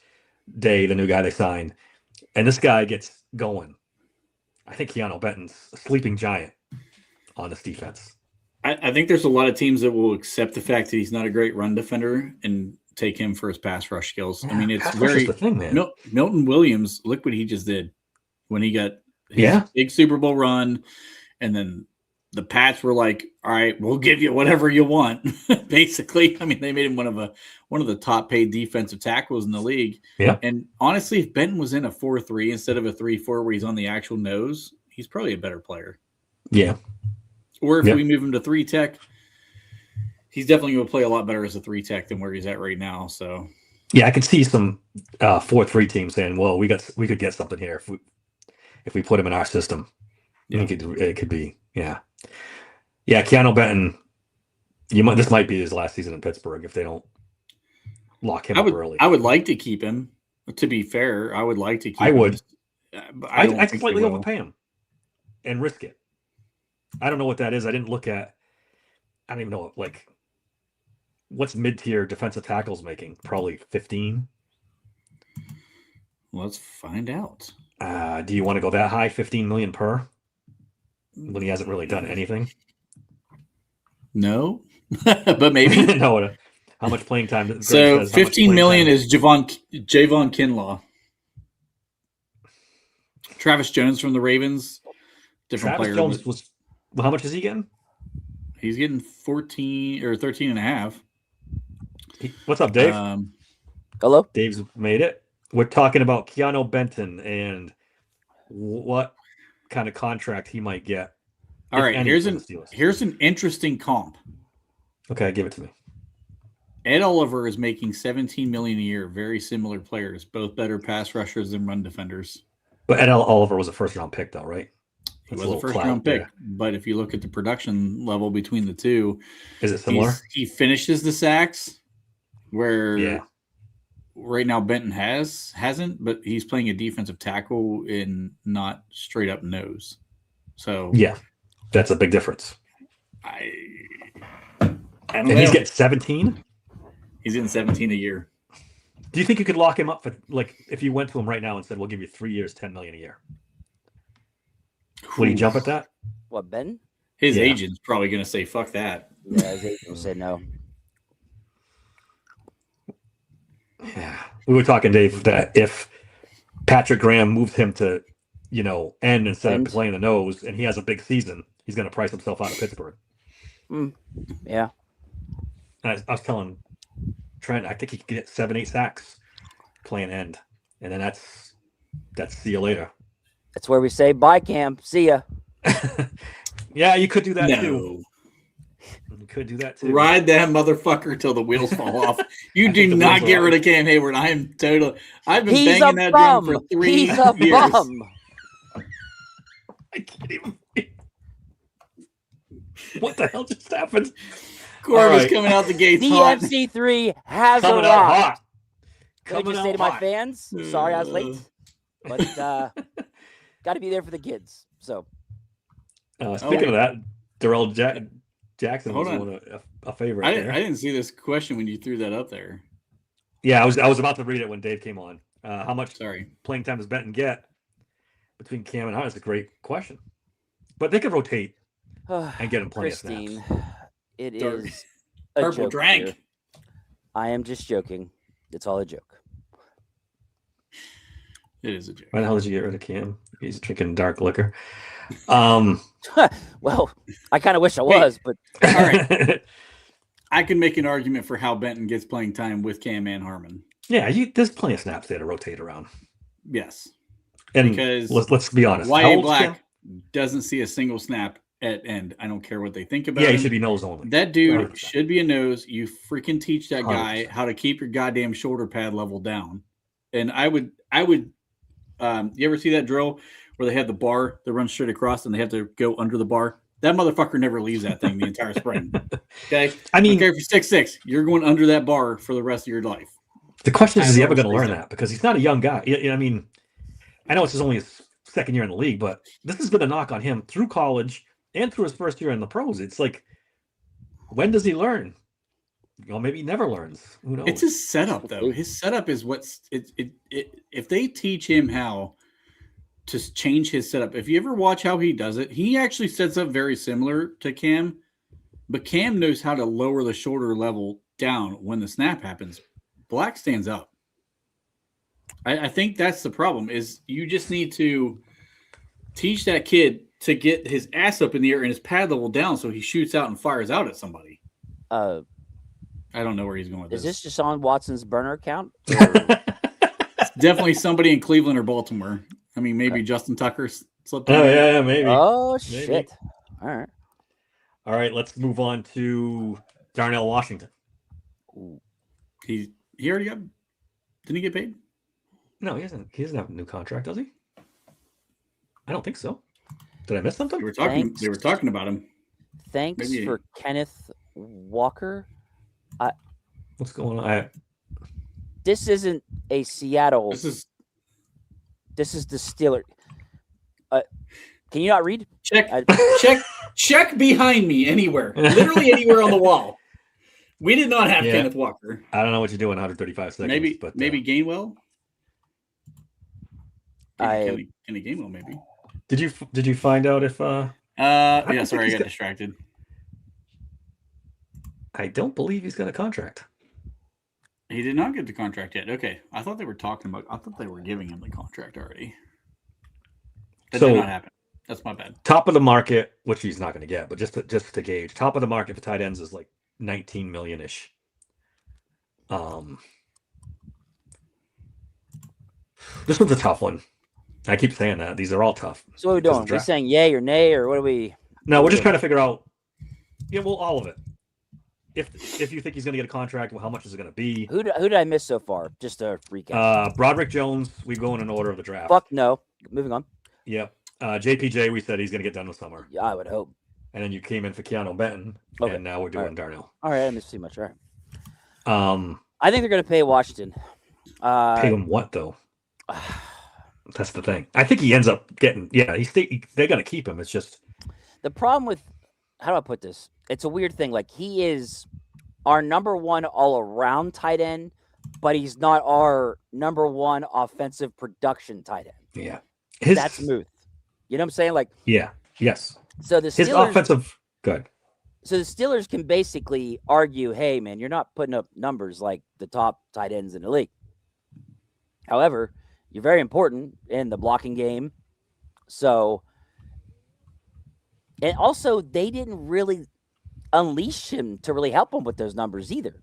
A: Day, the new guy they signed, and this guy gets going, I think Keanu Benton's a sleeping giant on this defense.
B: I think there's a lot of teams that will accept the fact that he's not a great run defender and take him for his pass rush skills.
A: Yeah,
B: I mean, it's
A: very the thing, man.
B: Milton Williams. Look what he just did when he got his big Super Bowl run, and then the Pats were like, "All right, we'll give you whatever you want." Basically, I mean, they made him one of the top paid defensive tackles in the league.
A: Yeah,
B: and honestly, if Benton was in a 4-3 instead of a 3-4 where he's on the actual nose, he's probably a better player.
A: Yeah.
B: Or if we move him to 3 tech, he's definitely going to play a lot better as a 3 tech than where he's at right now. So,
A: yeah, I could see some 4-3 teams saying, "Well, we could get something here if we put him in our system." Yeah. It could be, yeah. Keanu Benton. This might be his last season in Pittsburgh if they don't lock him up early.
B: I would like to keep him. To be fair, I would like to keep him.
A: I would. I'd slightly overpay him and risk it. I don't know what that is. I didn't look at. I don't even know what's mid-tier defensive tackles making. Probably 15.
B: Let's find out.
A: Do you want to go that high? 15 million per when he hasn't really done anything?
B: No, but maybe.
A: No. How much playing time?
B: So 15 million is Javon Kinlaw. Travis Jones from the Ravens. Different
A: Travis
B: player.
A: Jones was. Well, how much is he getting?
B: He's getting 14 or 13 and a half.
A: What's up, Dave?
C: Hello.
A: Dave's made it. We're talking about Keanu Benton and what kind of contract he might get.
B: All right, here's an interesting comp.
A: Okay, give it to me.
B: Ed Oliver is making $17 million a year. Very similar players, both better pass rushers than run defenders.
A: But Ed Oliver was a first-round pick, though, right?
B: He was a first-round pick. Yeah. But if you look at the production level between the two,
A: is it similar?
B: He finishes the sacks, where right now Benton hasn't, but he's playing a defensive tackle in not straight up nose. So
A: yeah, that's a big difference.
B: I
A: don't know. He's getting 17.
B: He's getting 17 a year.
A: Do you think you could lock him up for if you went to him right now and said, "We'll give you 3 years, $10 million a year"? Would he jump at that?
C: What, Ben?
B: His agent's probably going to say, "Fuck that."
C: Yeah, his agent will say no.
A: Yeah, we were talking, Dave, that if Patrick Graham moved him to, end instead of playing the nose, and he has a big season, he's going to price himself out of Pittsburgh.
C: Yeah.
A: And I was telling Trent, I think he could get 7-8 sacks playing end, and then that's see you later.
C: That's where we say bye, Cam. See ya.
A: Yeah, you could do that too. You could do that too.
B: Ride that motherfucker till the wheels fall off. You do not get rid of Cam Hayward. I've been banging that drum for 3 years. He's a bum.
A: I can't even. What the hell just happened?
B: Corvus coming out the gates.
C: DMC3 has arrived. Can I just say to my fans, sorry I was late, but got to be there for the kids. So,
A: speaking of that, Darrell Jackson was a favorite.
B: I didn't see this question when you threw that up there.
A: Yeah, I was about to read it when Dave came on. How much playing time does Benton get between Cam and Hunt? That's a great question. But they could rotate and get him plenty of snaps.
C: It is
B: a purple drink. Here.
C: I am just joking. It's all a joke.
B: It is a joke.
A: Why the hell did you get rid of Cam? He's drinking dark liquor.
C: Well, I kind of wish I was, but
B: all right. I can make an argument for how Benton gets playing time with Cam and Harmon.
A: Yeah, there's plenty of snaps there to rotate around.
B: Yes,
A: and because let's be honest,
B: Wyatt Black doesn't see a single snap at end. I don't care what they think about him.
A: He should be nose only.
B: That dude 100%. Should be a nose. You freaking teach that guy 100%. How to keep your goddamn shoulder pad level down. And I would. You ever see that drill where they have the bar that runs straight across and they have to go under the bar? That motherfucker never leaves that thing the entire spring. Okay,
A: I mean,
B: if you're 6'6", you're going under that bar for the rest of your life.
A: The question is he ever going to learn that? Because he's not a young guy. I mean, I know it's only his second year in the league, but this has been a knock on him through college and through his first year in the pros. It's like, when does he learn? Maybe he never learns. Who knows?
B: It's his setup, though. His setup is what's it. If they teach him how to change his setup, if you ever watch how he does it, he actually sets up very similar to Cam. But Cam knows how to lower the shoulder level down when the snap happens. Black stands up. I think that's the problem is you just need to teach that kid to get his ass up in the air and his pad level down so he shoots out and fires out at somebody. I don't know where he's going with this.
C: Is this Deshaun Watson's burner account?
B: It's definitely somebody in Cleveland or Baltimore. I mean, maybe Justin Tucker slipped in.
A: Oh, yeah, maybe.
C: Oh,
A: Maybe.
C: shit. All right,
A: let's move on to Darnell Washington.
B: He already got – didn't he get paid?
A: No, he doesn't have a new contract, does he? I don't think so. Did I miss something?
B: They were talking about him.
C: Thanks for Kenneth Walker.
A: What's going on?
C: This isn't a Seattle. This is the Steelers. Can you not read?
B: Check behind me anywhere. Literally anywhere on the wall. We did not have Kenneth Walker.
A: I don't know what you're doing 135 seconds.
B: Maybe Gainwell. Kenny Gainwell, maybe.
A: Did you find out if
B: sorry, I got distracted.
A: I don't believe he's got a contract.
B: He did not get the contract yet. Okay. I thought they were giving him the contract already. That did not happen. That's my bad.
A: Top of the market, which he's not going to get, but just to gauge, top of the market for tight ends is like 19 million-ish. This one's a tough one. I keep saying that. These are all tough.
C: So what are we doing? We're saying yay or nay, or what are we?
A: No, we're just trying to figure out. Yeah, well, all of it. If you think he's going to get a contract, well, how much is it going to be?
C: Who did I miss so far? Just to recap.
A: Broderick Jones. We go in an order of the draft.
C: Fuck no. Moving on.
A: Yep. JPJ. We said he's going to get done this summer.
C: Yeah, I would hope.
A: And then you came in for Keanu Benton, and now we're doing Darnell.
C: All right, I missed too much. All right. I think they're going to pay Washington.
A: Pay him what though? That's the thing. I think he ends up getting. Yeah, they're going to keep him. It's just
C: the problem with. How do I put this? It's a weird thing. Like he is our number one all-around tight end, but he's not our number one offensive production tight end.
A: Yeah,
C: that's smooth. You know what I'm saying? Like
A: yeah, yes.
C: So his
A: offensive good.
C: So the Steelers can basically argue, "Hey, man, you're not putting up numbers like the top tight ends in the league." However, you're very important in the blocking game. So, and also they didn't really unleash him to really help him with those numbers either.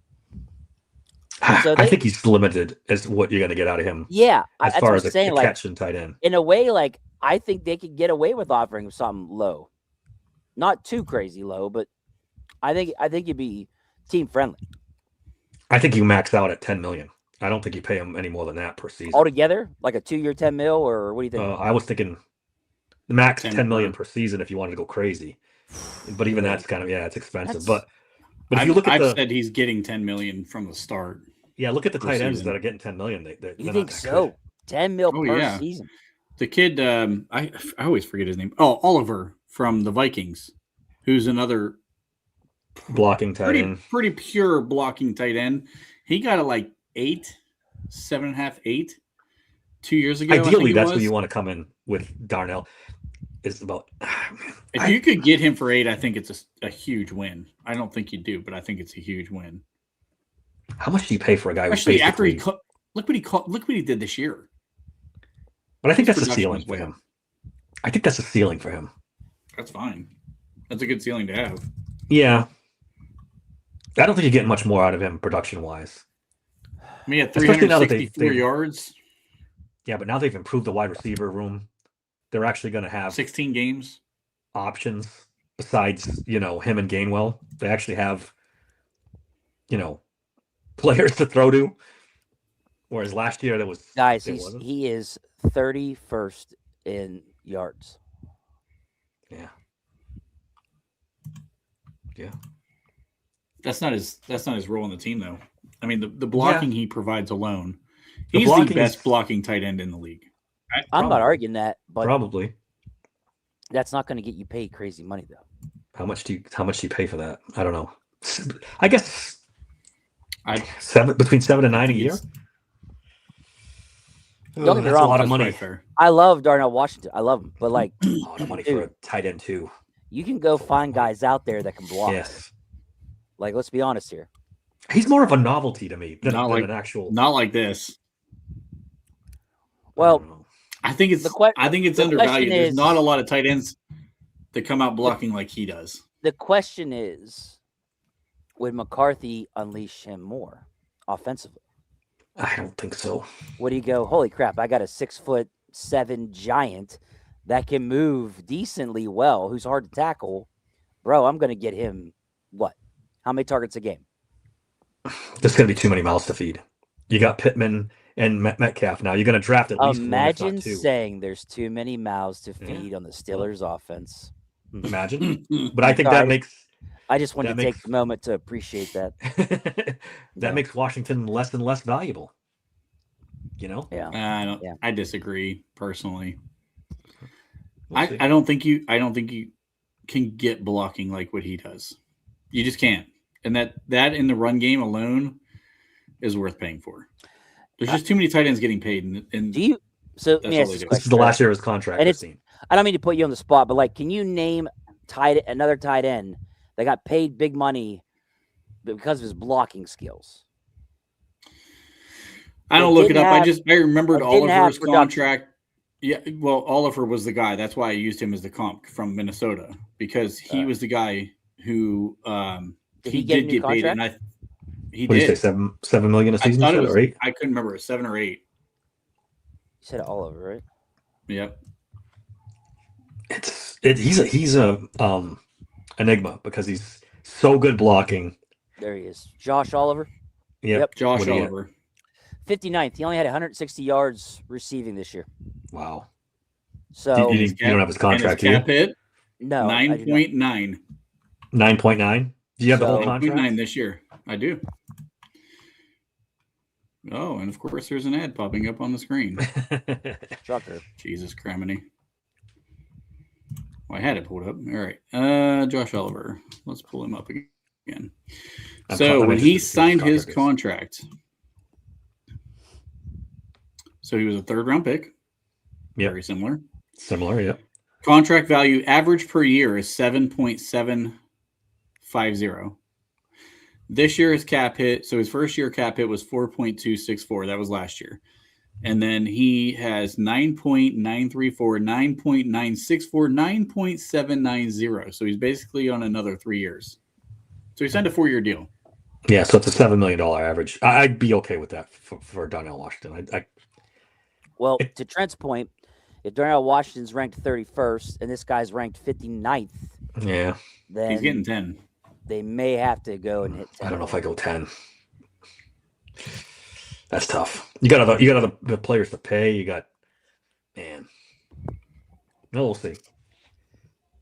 A: So I think he's limited as what you're going to get out of him.
C: Yeah,
A: as far as a catch and tight end.
C: In a way, like I think they could get away with offering something low, not too crazy low, but I think you'd be team friendly.
A: I think you max out at $10 million. I don't think you pay him any more than that per season.
C: Altogether, like a 2-year $10 million, or what do you think?
A: I was thinking the max $10 million per season if you wanted to go crazy. But even that's kind of it's expensive. But if you look at
B: I've said he's getting $10 million from the start.
A: Yeah, look at the tight ends that are getting $10 million.
C: You think so? $10 million per season.
B: The kid, I always forget his name. Oh, Oliver from the Vikings, who's another
A: blocking tight end,
B: pretty pure blocking tight end. He got it like 7.5, 8 2 years ago.
A: Ideally, that's where you want to come in with Darnell. Is about
B: if you could get him for 8, I think it's a huge win. I don't think you do, but I think it's a huge win.
A: How much do you pay for a guy?
B: Especially after look what he did this year.
A: But I think that's a ceiling for him. I think that's a ceiling for him.
B: That's fine. That's a good ceiling to have.
A: Yeah, I don't think you're getting much more out of him production wise.
B: I mean, at 364 yards.
A: Yeah, but now they've improved the wide receiver room. They're actually going to have
B: 16 games
A: options besides, him and Gainwell. They actually have, players to throw to. Whereas last year there was
C: guys, he is 31st in yards.
A: Yeah. Yeah.
B: That's not his role on the team though. I mean, the blocking he provides alone. He's the best blocking tight end in the league.
C: I'm not arguing that, but
A: probably
C: that's not going to get you paid crazy money though.
A: How much do you pay for that? I don't know. I guess between 7 and 9 a year.
C: Don't get me wrong.
A: A lot of money.
C: I love Darnell Washington. I love him, but like
A: the money for a tight end too.
C: You can go find guys out there that can block.
A: Yes.
C: Like, let's be honest here.
A: He's more of a novelty to me than
B: like
A: an actual.
B: Not like this.
C: Well,
B: I think it's undervalued. There's not a lot of tight ends that come out blocking like he does.
C: The question is, would McCarthy unleash him more offensively?
A: I don't think so.
C: Would he go, holy crap, I got a 6'7" giant that can move decently well, who's hard to tackle. Bro, I'm going to get him, what? How many targets a game?
A: There's going to be too many mouths to feed. You got Pittman and Metcalf now. You're going to draft at least
C: Imagine
A: one, if not two.
C: saying there's too many mouths to feed on the Steelers offense.
A: Imagine. But I think that makes...
C: I just want to take the moment to appreciate that.
A: Makes Washington less and less valuable. You know?
C: Yeah.
B: I disagree personally. I don't think you can get blocking like what he does. You just can't. And that in the run game alone is worth paying for. There's just too many tight ends getting paid. And
C: so let me ask this question.
A: This is the last year of his contract.
C: And I don't mean to put you on the spot, but like, can you name another tight end that got paid big money because of his blocking skills?
B: I don't look it up. I remembered Oliver's contract. Yeah, well, Oliver was the guy. That's why I used him as the comp from Minnesota, because he was the guy who
C: did he get paid.
B: And he
A: did.
B: Did
A: you say $7 million a season?
B: Or 8? I couldn't remember. 7 or 8.
C: You said Oliver, right?
B: Yep.
A: He's a enigma because he's so good blocking.
C: There he is. Josh Oliver.
A: Yep.
B: Josh Oliver.
C: 59th. He only had 160 yards receiving this year.
A: Wow.
C: So
A: you don't have his contract,
B: his cap hit?
C: No.
B: 9.9.
A: 9.9. Do you have the whole contract?
B: 9.9 this year. I do. Oh, and of course there's an ad popping up on the screen.
C: Shocker.
B: Jesus criminy. Well, I had it pulled up. All right. Josh Oliver. Let's pull him up again. So when he signed his contract, so he was a 3rd-round pick.
A: Yep.
B: Very similar.
A: Similar, yeah.
B: Contract value average per year is 7.750. This year his cap hit, so his first year cap hit was 4.264. That was last year. And then he has 9.934, 9.964, 9.790. So he's basically on another 3 years. So he signed a 4-year deal.
A: Yeah, so it's a $7 million average. I'd be okay with that for Darnell Washington.
C: Well, to Trent's point, if Darnell Washington's ranked 31st and this guy's ranked 59th, then
B: he's getting 10.
C: They may have to go and hit 10.
A: I don't know if I go 10. That's tough. You got other players to pay. You got, man. No, we'll see.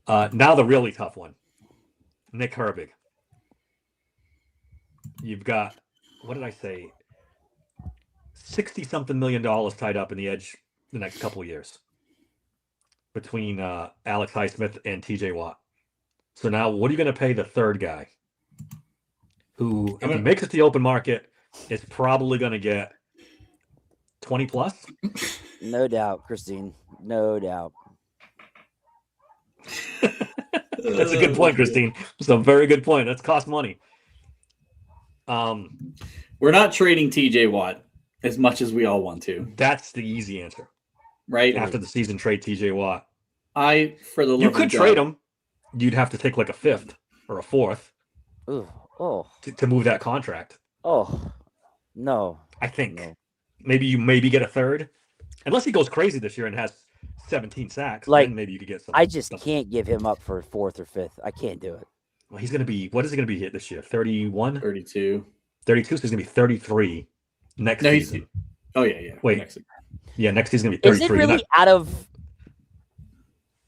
A: Now the really tough one, Nick Herbig. You've got, what did I say? $60-something million tied up in the edge the next couple of years between Alex Highsmith and TJ Watt. So now what are you going to pay the third guy who, if he makes it to the open market, is probably going to get 20 plus?
C: No doubt, Christine. No doubt.
A: That's a good point, Christine. That's a very good point. That's cost money.
B: We're not trading TJ Watt as much as we all want to.
A: That's the easy answer.
B: Right?
A: After the season, trade TJ Watt.
B: You
A: could trade him. You'd have to take like a 5th or a 4th to move that contract.
C: Oh, no.
A: I think maybe you get a 3rd. Unless he goes crazy this year and has 17 sacks, then maybe you could get something.
C: I just can't give him up for 4th or 5th. I can't do it.
A: Well, he's going to be, what is he going to be hit this year? 31?
B: 32.
A: 32, so he's going to be 33 next season.
B: Oh, yeah.
A: Wait. Next season's going to be 33.
C: Is it really out of...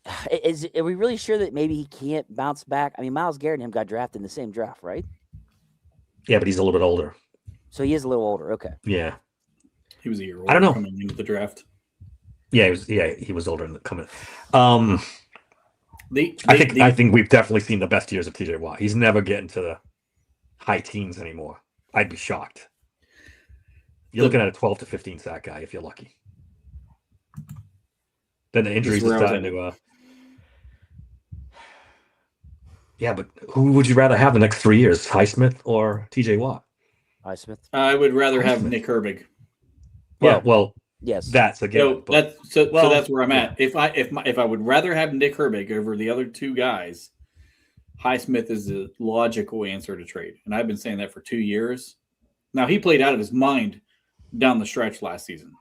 C: Are we really sure that maybe he can't bounce back? I mean, Myles Garrett and him got drafted in the same draft, right?
A: Yeah, but he's a little bit older.
C: So he is a little older. Okay.
A: Yeah.
B: He was a year older.
A: I don't know.
B: Coming into the draft.
A: Yeah, he was older in the coming. I think we've definitely seen the best years of TJ Watt. He's never getting to the high teens anymore. I'd be shocked. You're looking at a 12 to 15 sack guy if you're lucky. Then the injuries are starting to. Yeah, but who would you rather have the next 3 years, Highsmith or TJ Watt?
C: Highsmith.
B: I would rather have Nick Herbig.
A: Well,
C: yes,
A: that's again.
B: So that's where I'm at. If I would rather have Nick Herbig over the other two guys, Highsmith is the logical answer to trade, and I've been saying that for 2 years. Now he played out of his mind down the stretch last season.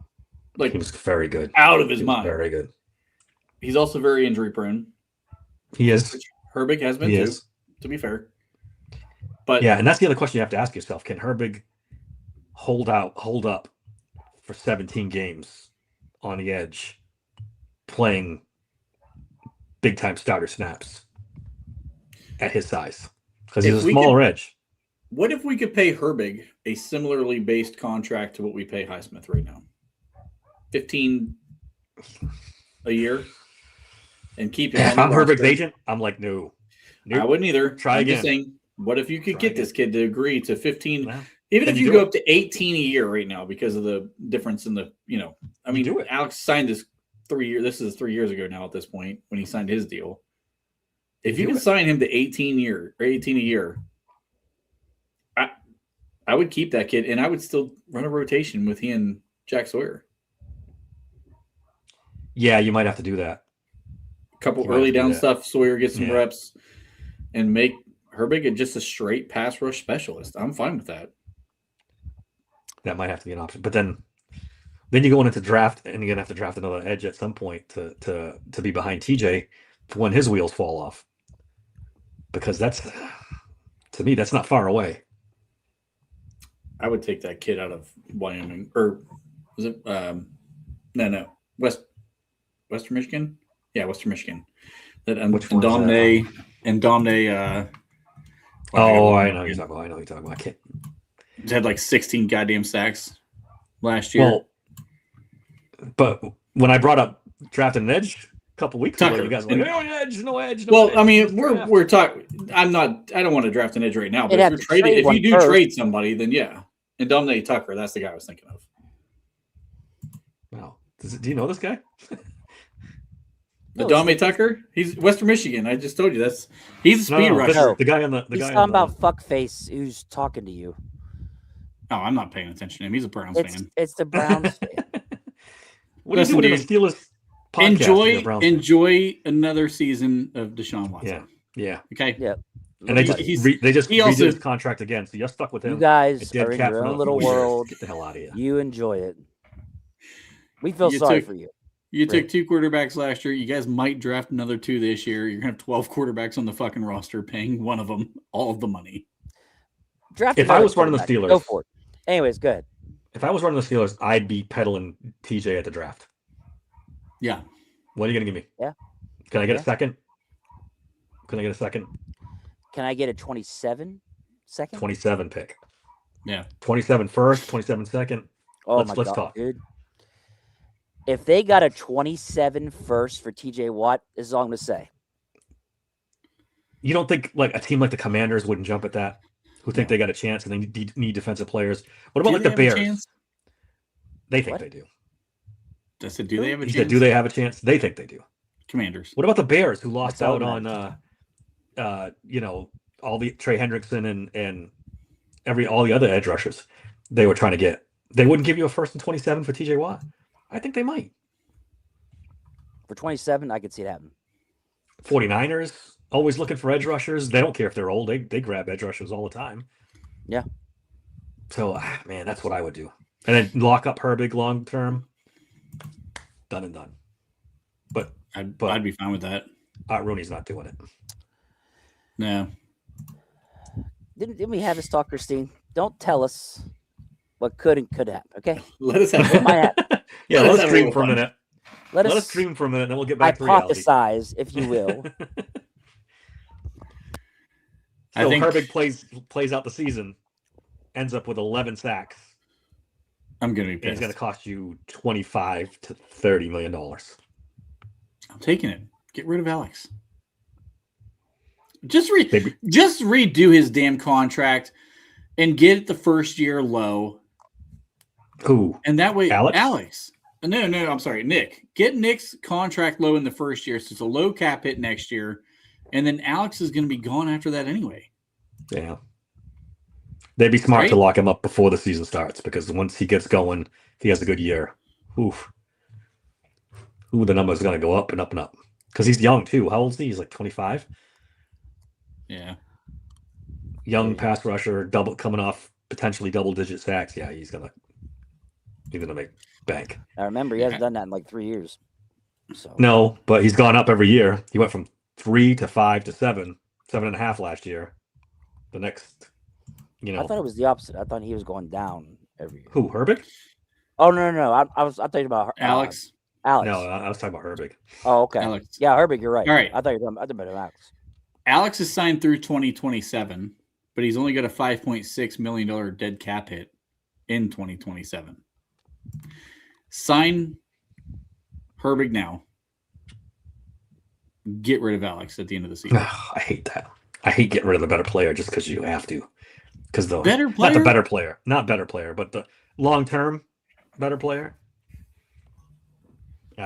B: Like
A: he was very good.
B: Out of his mind.
A: Very good.
B: He's also very injury prone.
A: He is.
B: Herbig has been too, to be fair. But
A: yeah, and that's the other question you have to ask yourself: can Herbig hold up for 17 games on the edge, playing big time starter snaps at his size? Because he's a smaller edge.
B: What if we could pay Herbig a similarly based contract to what we pay Highsmith right now? 15 a year, and keep him.
A: If I'm Herbig's agent, I'm like, no.
B: I wouldn't either.
A: Try again.
B: Just saying, what if you could get this kid to agree to 15? Well, even if you go up to 18 a year right now because of the difference in the, I mean, Alex signed this 3 year. This is 3 years ago now at this point when he signed his deal. If you can sign him to 18 a year, I would keep that kid, and I would still run a rotation with he and Jack Sawyer.
A: Yeah, you might have to do that.
B: A couple early down stuff. Sawyer gets some reps, and make Herbig just a straight pass rush specialist. I'm fine with that.
A: That might have to be an option, but then you're going into draft, and you're gonna have to draft another edge at some point to be behind TJ for when his wheels fall off. Because to me, that's not far away.
B: I would take that kid out of Wyoming, or was it? No, Western Michigan. Yeah, Western Michigan. That Domne.
A: I know you're talking about. I can't.
B: Had like 16 goddamn sacks last year.
A: Well, but when I brought up drafting an edge a couple weeks ago, you guys were like, no edge.
B: Well, I mean, we're talking. I don't want to draft an edge right now, but if you do trade somebody, then yeah. And Domne Tucker, that's the guy I was thinking of.
A: Wow. Do you know this guy?
B: Domne Tucker? He's Western Michigan. I just told you he's a speed rusher.
C: No.
A: The guy on the
C: he's talking about fuckface who's talking to you.
B: Oh, I'm not paying attention to him. He's a Browns fan.
C: It's the Browns fan.
A: What are you doing in the Steelers podcast?
B: Enjoy another season of Deshaun Watson.
A: Yeah.
B: Okay.
C: Yeah.
A: And they just redid his contract again, so you're stuck with him.
C: You guys are in your own little world.
A: Get the hell out of here.
C: You enjoy it. We feel sorry for you.
B: You took 2 quarterbacks last year. You guys might draft another 2 this year. You're going to have 12 quarterbacks on the fucking roster, paying one of them all of the money.
A: If I was running the Steelers,
C: go for it. Anyways, go ahead.
A: If I was running the Steelers, I'd be peddling TJ at the draft.
B: Yeah.
A: What are you going to give me?
C: Yeah.
A: Can I get a second? Can I get a second?
C: Can I get a 27 second?
A: 27 pick.
B: Yeah.
A: 27 first, 27 second.
C: Let's talk. Dude. If they got a 27 first for TJ Watt, this is all I'm going to say.
A: You don't think like a team like the Commanders wouldn't jump at that? Who think they got a chance and they need defensive players? What about like the Bears? They think they do.
B: I said, do they have a chance?
A: He said, do they have a chance? They think they do.
B: Commanders.
A: What about the Bears who lost out on all the Trey Hendrickson and all the other edge rushers they were trying to get? They wouldn't give you a first and 27 for TJ Watt? I think they might.
C: For 27, I could see it happen.
A: 49ers always looking for edge rushers. They don't care if they're old. They grab edge rushers all the time.
C: Yeah.
A: So, man, that's what I would do. And then lock up Herbig long term. Done and done. But
B: I'd be fine with that.
A: Rooney's not doing it.
B: No.
C: Didn't we have this talk, Christine? Don't tell us what could and could happen, okay?
B: Let us have
C: it.
A: Yeah, let's dream for a minute. Let us dream for a minute, and then we'll get back to reality.
C: Hypothesize, if you will.
A: So Herbig plays out the season, ends up with 11 sacks.
B: I'm going to be pissed.
A: And it's going to cost you $25 to $30 million.
B: I'm taking it. Get rid of Alex. Just redo his damn contract and get it the first year low.
A: Who?
B: And that way, Alex. No, I'm sorry, Nick. Get Nick's contract low in the first year, so it's a low cap hit next year, And then Alex is going to be gone after that anyway.
A: Yeah. They'd be smart to lock him up before the season starts, because once he gets going, if he has a good year, the number is going to go up and up and up. Because he's young too. How old is he? He's like 25.
B: Yeah.
A: Young pass rusher, coming off potentially double-digit sacks. Yeah, he's gonna make bank.
C: I remember he hasn't done that in like 3 years. So
A: no, but he's gone up every year. He went from 3 to 5 to 7.5 last year. The next,
C: I thought it was the opposite. I thought he was going down every year.
A: Who, Herbig?
C: Oh no. I was talking about
B: Alex.
C: Alex.
A: No, I was talking about Herbig.
C: Oh, okay.
B: Alex.
C: Yeah, Herbig, you're right.
B: All right.
C: I thought you were talking about Alex.
B: Alex is signed through 2027, but he's only got a $5.6 million dead cap hit in 2027. Sign Herbig now. Get rid of Alex at the end of the season.
A: I hate that. I hate getting rid of the better player just because you have to. Because the
B: better player?
A: Not the better player. Not better player, but the long-term better player.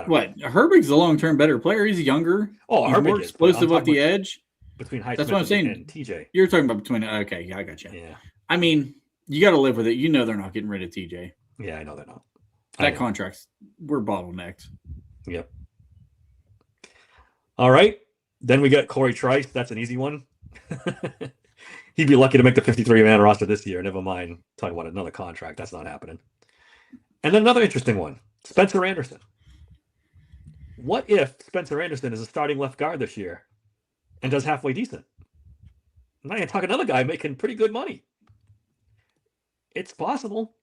B: What? Herbig's the long-term better player. He's younger.
A: Oh,
B: he's
A: Herbig
B: more explosive off the edge.
A: Between Highsmith
B: That's what I'm saying.
A: And TJ.
B: You're talking about between. Okay, yeah, I got you.
A: Yeah.
B: I mean, you got to live with it. You know they're not getting rid of TJ.
A: Yeah, I know they're not.
B: That contract's we're bottlenecked.
A: Yep. All right. Then we got Corey Trice. That's an easy one. He'd be lucky to make the 53-man roster this year. Never mind talking about another contract. That's not happening. And then another interesting one, Spencer Anderson. What if Spencer Anderson is a starting left guard this year and does halfway decent? I'm not going to talk another guy making pretty good money. It's possible.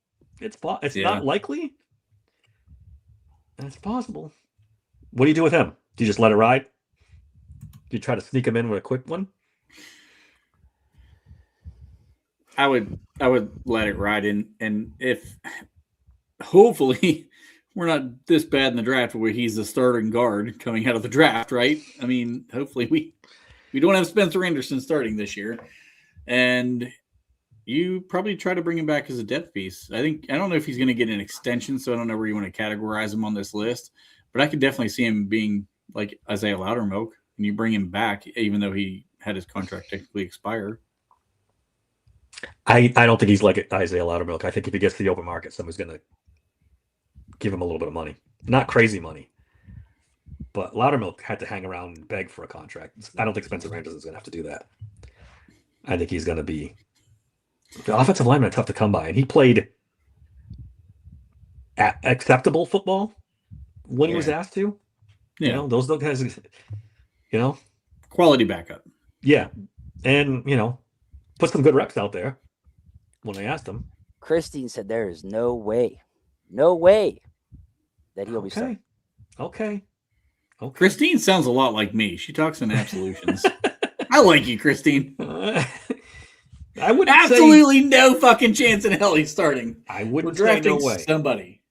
A: It's not likely. It's possible. What do you do with him? Do you just let it ride? Do you try to sneak him in with a quick one?
B: I would let it ride in, and if hopefully we're not this bad in the draft where he's the starting guard coming out of the draft, right? I mean, hopefully we don't have Spencer Anderson starting this year, and you probably try to bring him back as a depth piece. I don't know if he's going to get an extension, so I don't know where you want to categorize him on this list, but I could definitely see him being like Isaiah Loudermilk, and you bring him back even though he had his contract technically expire.
A: I don't think he's like Isaiah Loudermilk. I think if he gets to the open market, somebody's going to give him a little bit of money. Not crazy money. But Loudermilk had to hang around and beg for a contract. I don't think Spencer Anderson's going to have to do that. I think he's going to be... The offensive linemen are tough to come by. And he played acceptable football when he was asked to.
B: Yeah.
A: You know, those guys, you know.
B: Quality backup.
A: Yeah. And, you know, put some good reps out there when they asked him.
C: Christine said there is no way that he'll be starting.
A: Okay.
B: Christine sounds a lot like me. She talks in absolutions. I like you, Christine.
A: I would
B: absolutely no fucking chance in hell he's starting.
A: I wouldn't
B: say
A: no way.
B: Somebody.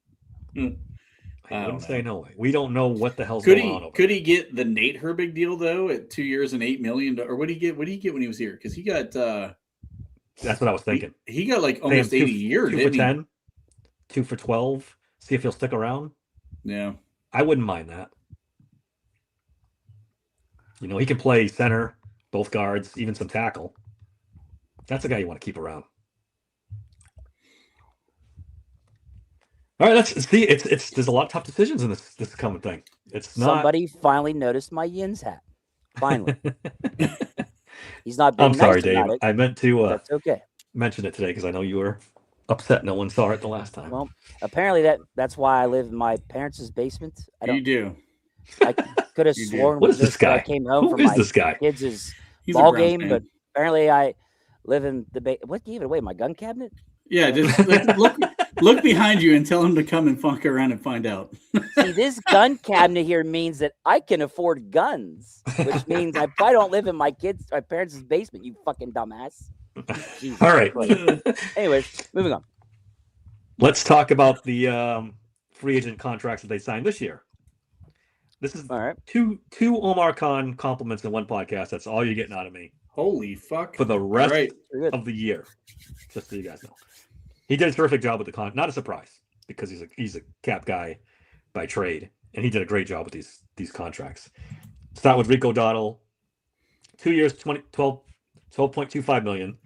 A: I wouldn't say no way. We don't know what the hell's going on.
B: Could he get the Nate Herbig deal though at 2 years and $8 million? Or what did he get? What did he get when he was here? Because he got.
A: That's what I was thinking.
B: He got like almost 80 a year.
A: 2 for 10, 2 for 12. See if he'll stick around.
B: Yeah,
A: I wouldn't mind that. You know, he can play center, both guards, even some tackle. That's a guy you want to keep around. All right, let's see. It's there's a lot of tough decisions in this coming thing. It's not.
C: Somebody finally noticed my Yins hat. Finally, he's not. Being
A: I'm sorry,
C: nice
A: Dave. I meant to.
C: That's okay.
A: Mention it today because I know you were upset. No one saw it the last time.
C: Well, apparently that's why I live in my parents' basement.
B: You do.
C: I could have sworn.
A: What is this guy?
C: I came home
A: Who
C: from
A: is
C: my
A: this guy?
C: kids' ball game, fan. But apparently I live in the what gave it away? My gun cabinet?
B: Yeah, just look behind you and tell him to come and fuck around and find out.
C: See, this gun cabinet here means that I can afford guns, which means I probably don't live in my parents' basement. You fucking dumbass. Jesus
A: All right.
C: Anyways, moving on.
A: Let's talk about the free agent contracts that they signed this year. This is
C: all right.
A: Two Omar Khan compliments in one podcast. That's all you're getting out of me.
B: Holy fuck.
A: For the rest of the year. Just so you guys know. He did a terrific job with the contract. Not a surprise because he's a cap guy by trade. And he did a great job with these contracts. Start with Rico Dowdle. 2 years, 12.25 million.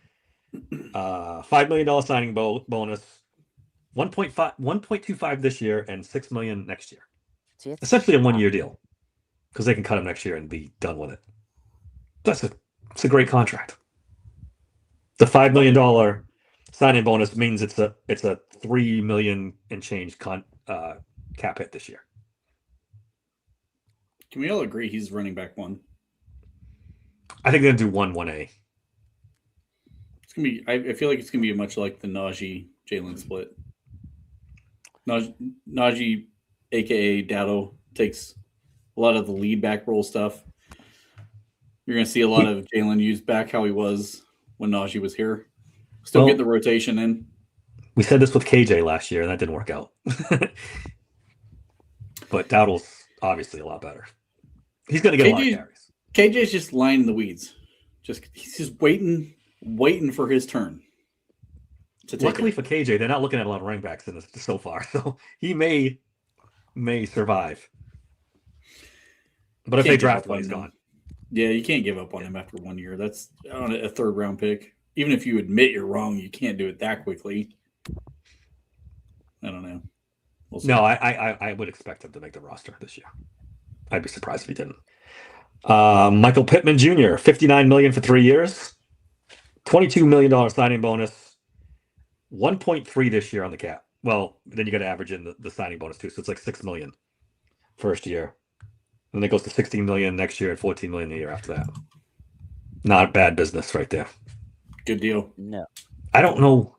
A: $5 million signing bonus, 1.25 this year, and $6 million next year. See, essentially a 1-year deal, because they can cut him next year and be done with it. It's a great contract. The $5 million signing bonus means it's a $3 million and change cap hit this year.
B: Can we all agree he's running back 1?
A: I think they're gonna do 1A.
B: It's gonna be. I feel like it's gonna be much like the Najee Jalen split. Najee, aka Dowdle, takes a lot of the lead back roll stuff. You're gonna see a lot of Jalen used back how he was when Najee was here. Still get the rotation in.
A: We said this with KJ last year, and that didn't work out. But Dowdle's obviously a lot better. He's going to get a lot of carries.
B: KJ's just lying in the weeds. He's just waiting for his turn.
A: Luckily for KJ, they're not looking at a lot of running backs in this so far, so he may survive. But if they draft one, he's gone.
B: Yeah, you can't give up on him after 1 year. That's on a 3rd round pick. Even if you admit you're wrong, you can't do it that quickly. I don't know.
A: No, I would expect him to make the roster this year. I'd be surprised if he didn't. Michael Pittman Jr., $59 million for 3 years, $22 million signing bonus, 1.3 this year on the cap. Well, then you got to average in the signing bonus too, so it's like $6 million first year, and then it goes to $16 million next year and $14 million the year after that. Not bad business right there.
B: Good deal.
C: No,
A: I don't know.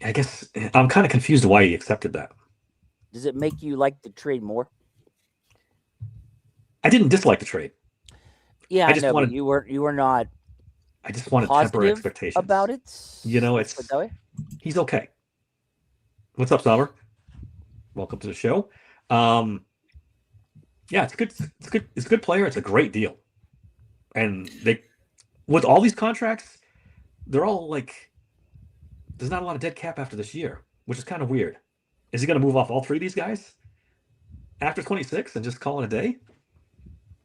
A: I guess I'm kind of confused why he accepted that.
C: Does it make you like the trade more?
A: I didn't dislike the trade.
C: Yeah, I know, but you were not.
A: I just wanted to temper expectations
C: about it.
A: You know, he's okay. What's up, Summer? Welcome to the show. Yeah, it's good. It's good. It's a good player. It's a great deal, and with all these contracts, they're all like, there's not a lot of dead cap after this year, which is kind of weird. Is he going to move off all 3 of these guys after 26 and just call it a day?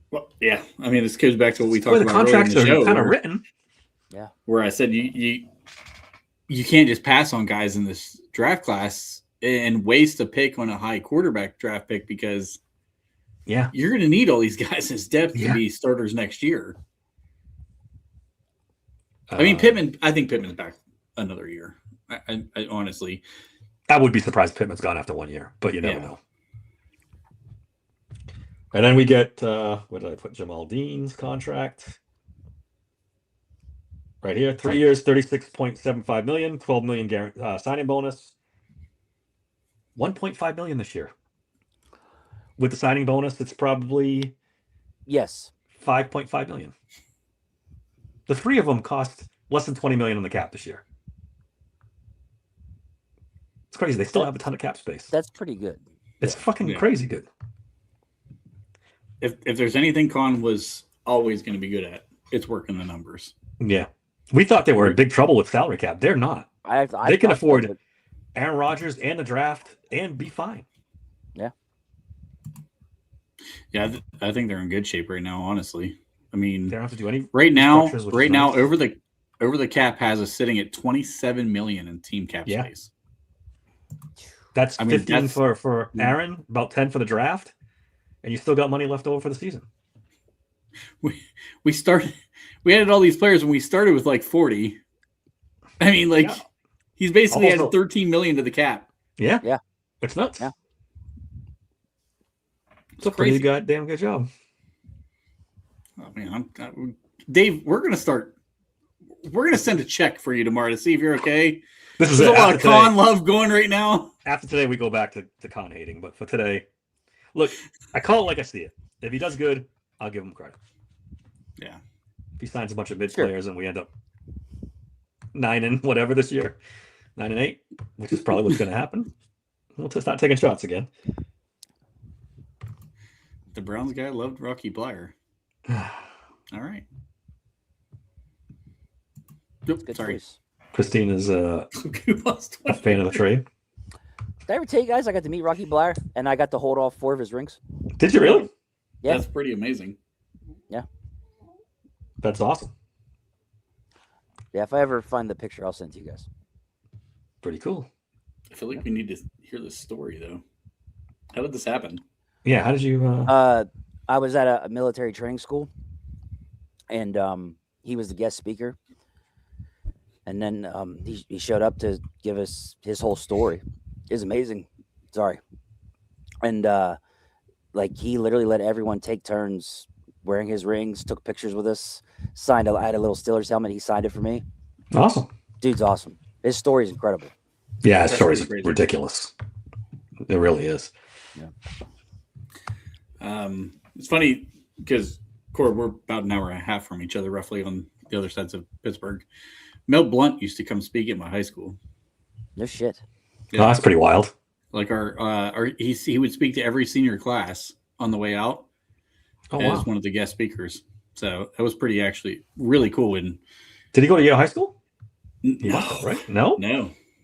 B: Well, yeah. I mean, this goes back to what we talked about.
A: The contracts are kind of written.
C: Yeah.
B: Where I said you can't just pass on guys in this draft class and waste a pick on a high quarterback draft pick, because you're going to need all these guys as depth to be starters next year. I mean, Pittman. I think Pittman's back another year. I honestly,
A: I would be surprised Pittman's gone after 1 year, but you never know. And then we get where did I put Jamal Dean's contract? Right here, 3 years, $36.75 million, $12 million signing bonus, $1.5 million this year. With the signing bonus, it's probably $5.5 million. The 3 of them cost less than $20 million on the cap this year. It's crazy. They still have a ton of cap space.
C: That's pretty good.
A: It's fucking crazy good.
B: If there's anything Con was always going to be good at, it's working the numbers.
A: Yeah. We thought they were in big trouble with salary cap. They're not. They can afford Aaron Rodgers and the draft and be fine.
C: Yeah.
B: Yeah, I think they're in good shape right now, honestly. I mean,
A: they don't have to do any
B: right now over the cap has us sitting at $27 million in team cap space.
A: That's 15 for Aaron, about 10 for the draft, and you still got money left over for the season.
B: We added all these players and we started with like 40. I mean, he's basically added 13 million to the cap.
A: Yeah. Yeah. It's nuts.
C: Yeah.
A: It's a pretty goddamn good job.
B: Oh man, Dave, we're gonna send a check for you tomorrow to see if you're okay.
A: There's
B: a lot of Con love going right now.
A: After today, we go back to Con hating, but for today, look, I call it like I see it. If he does good, I'll give him credit.
B: Yeah.
A: If he signs a bunch of mid players and we end up 9 and whatever this year, 9 and 8, which is probably what's going to happen, we'll just start taking shots again.
B: The Browns guy loved Rocky Blyer. All right.
C: Good
B: sorry.
C: Choice.
A: Christine is a fan of the trade.
C: Did I ever tell you guys I got to meet Rocky Blyer and I got to hold all 4 of his rings?
A: Did you really?
C: Yeah.
B: That's pretty amazing.
C: Yeah.
A: That's awesome.
C: Yeah, if I ever find the picture, I'll send it to you guys.
A: Pretty cool.
B: I feel like we need to hear this story though. How did this happen?
A: Yeah, how did you?
C: I was at a military training school, and he was the guest speaker. And then he showed up to give us his whole story. It was amazing. Sorry. And like he literally let everyone take turns wearing his rings, took pictures with us, I had a little Steelers helmet. He signed it for me.
A: Awesome.
C: Dude's awesome. His story is incredible.
A: Yeah, his story is ridiculous. It really is.
B: Yeah. It's funny because, Cord, we're about an hour and a half from each other, roughly, on the other sides of Pittsburgh. Mel Blount used to come speak at my high school.
C: No shit.
A: Yeah. Oh, that's pretty wild.
B: Like he would speak to every senior class on the way out as one of the guest speakers. So that was pretty actually really cool. And
A: did he go to Yale High School?
B: No,
A: right? No.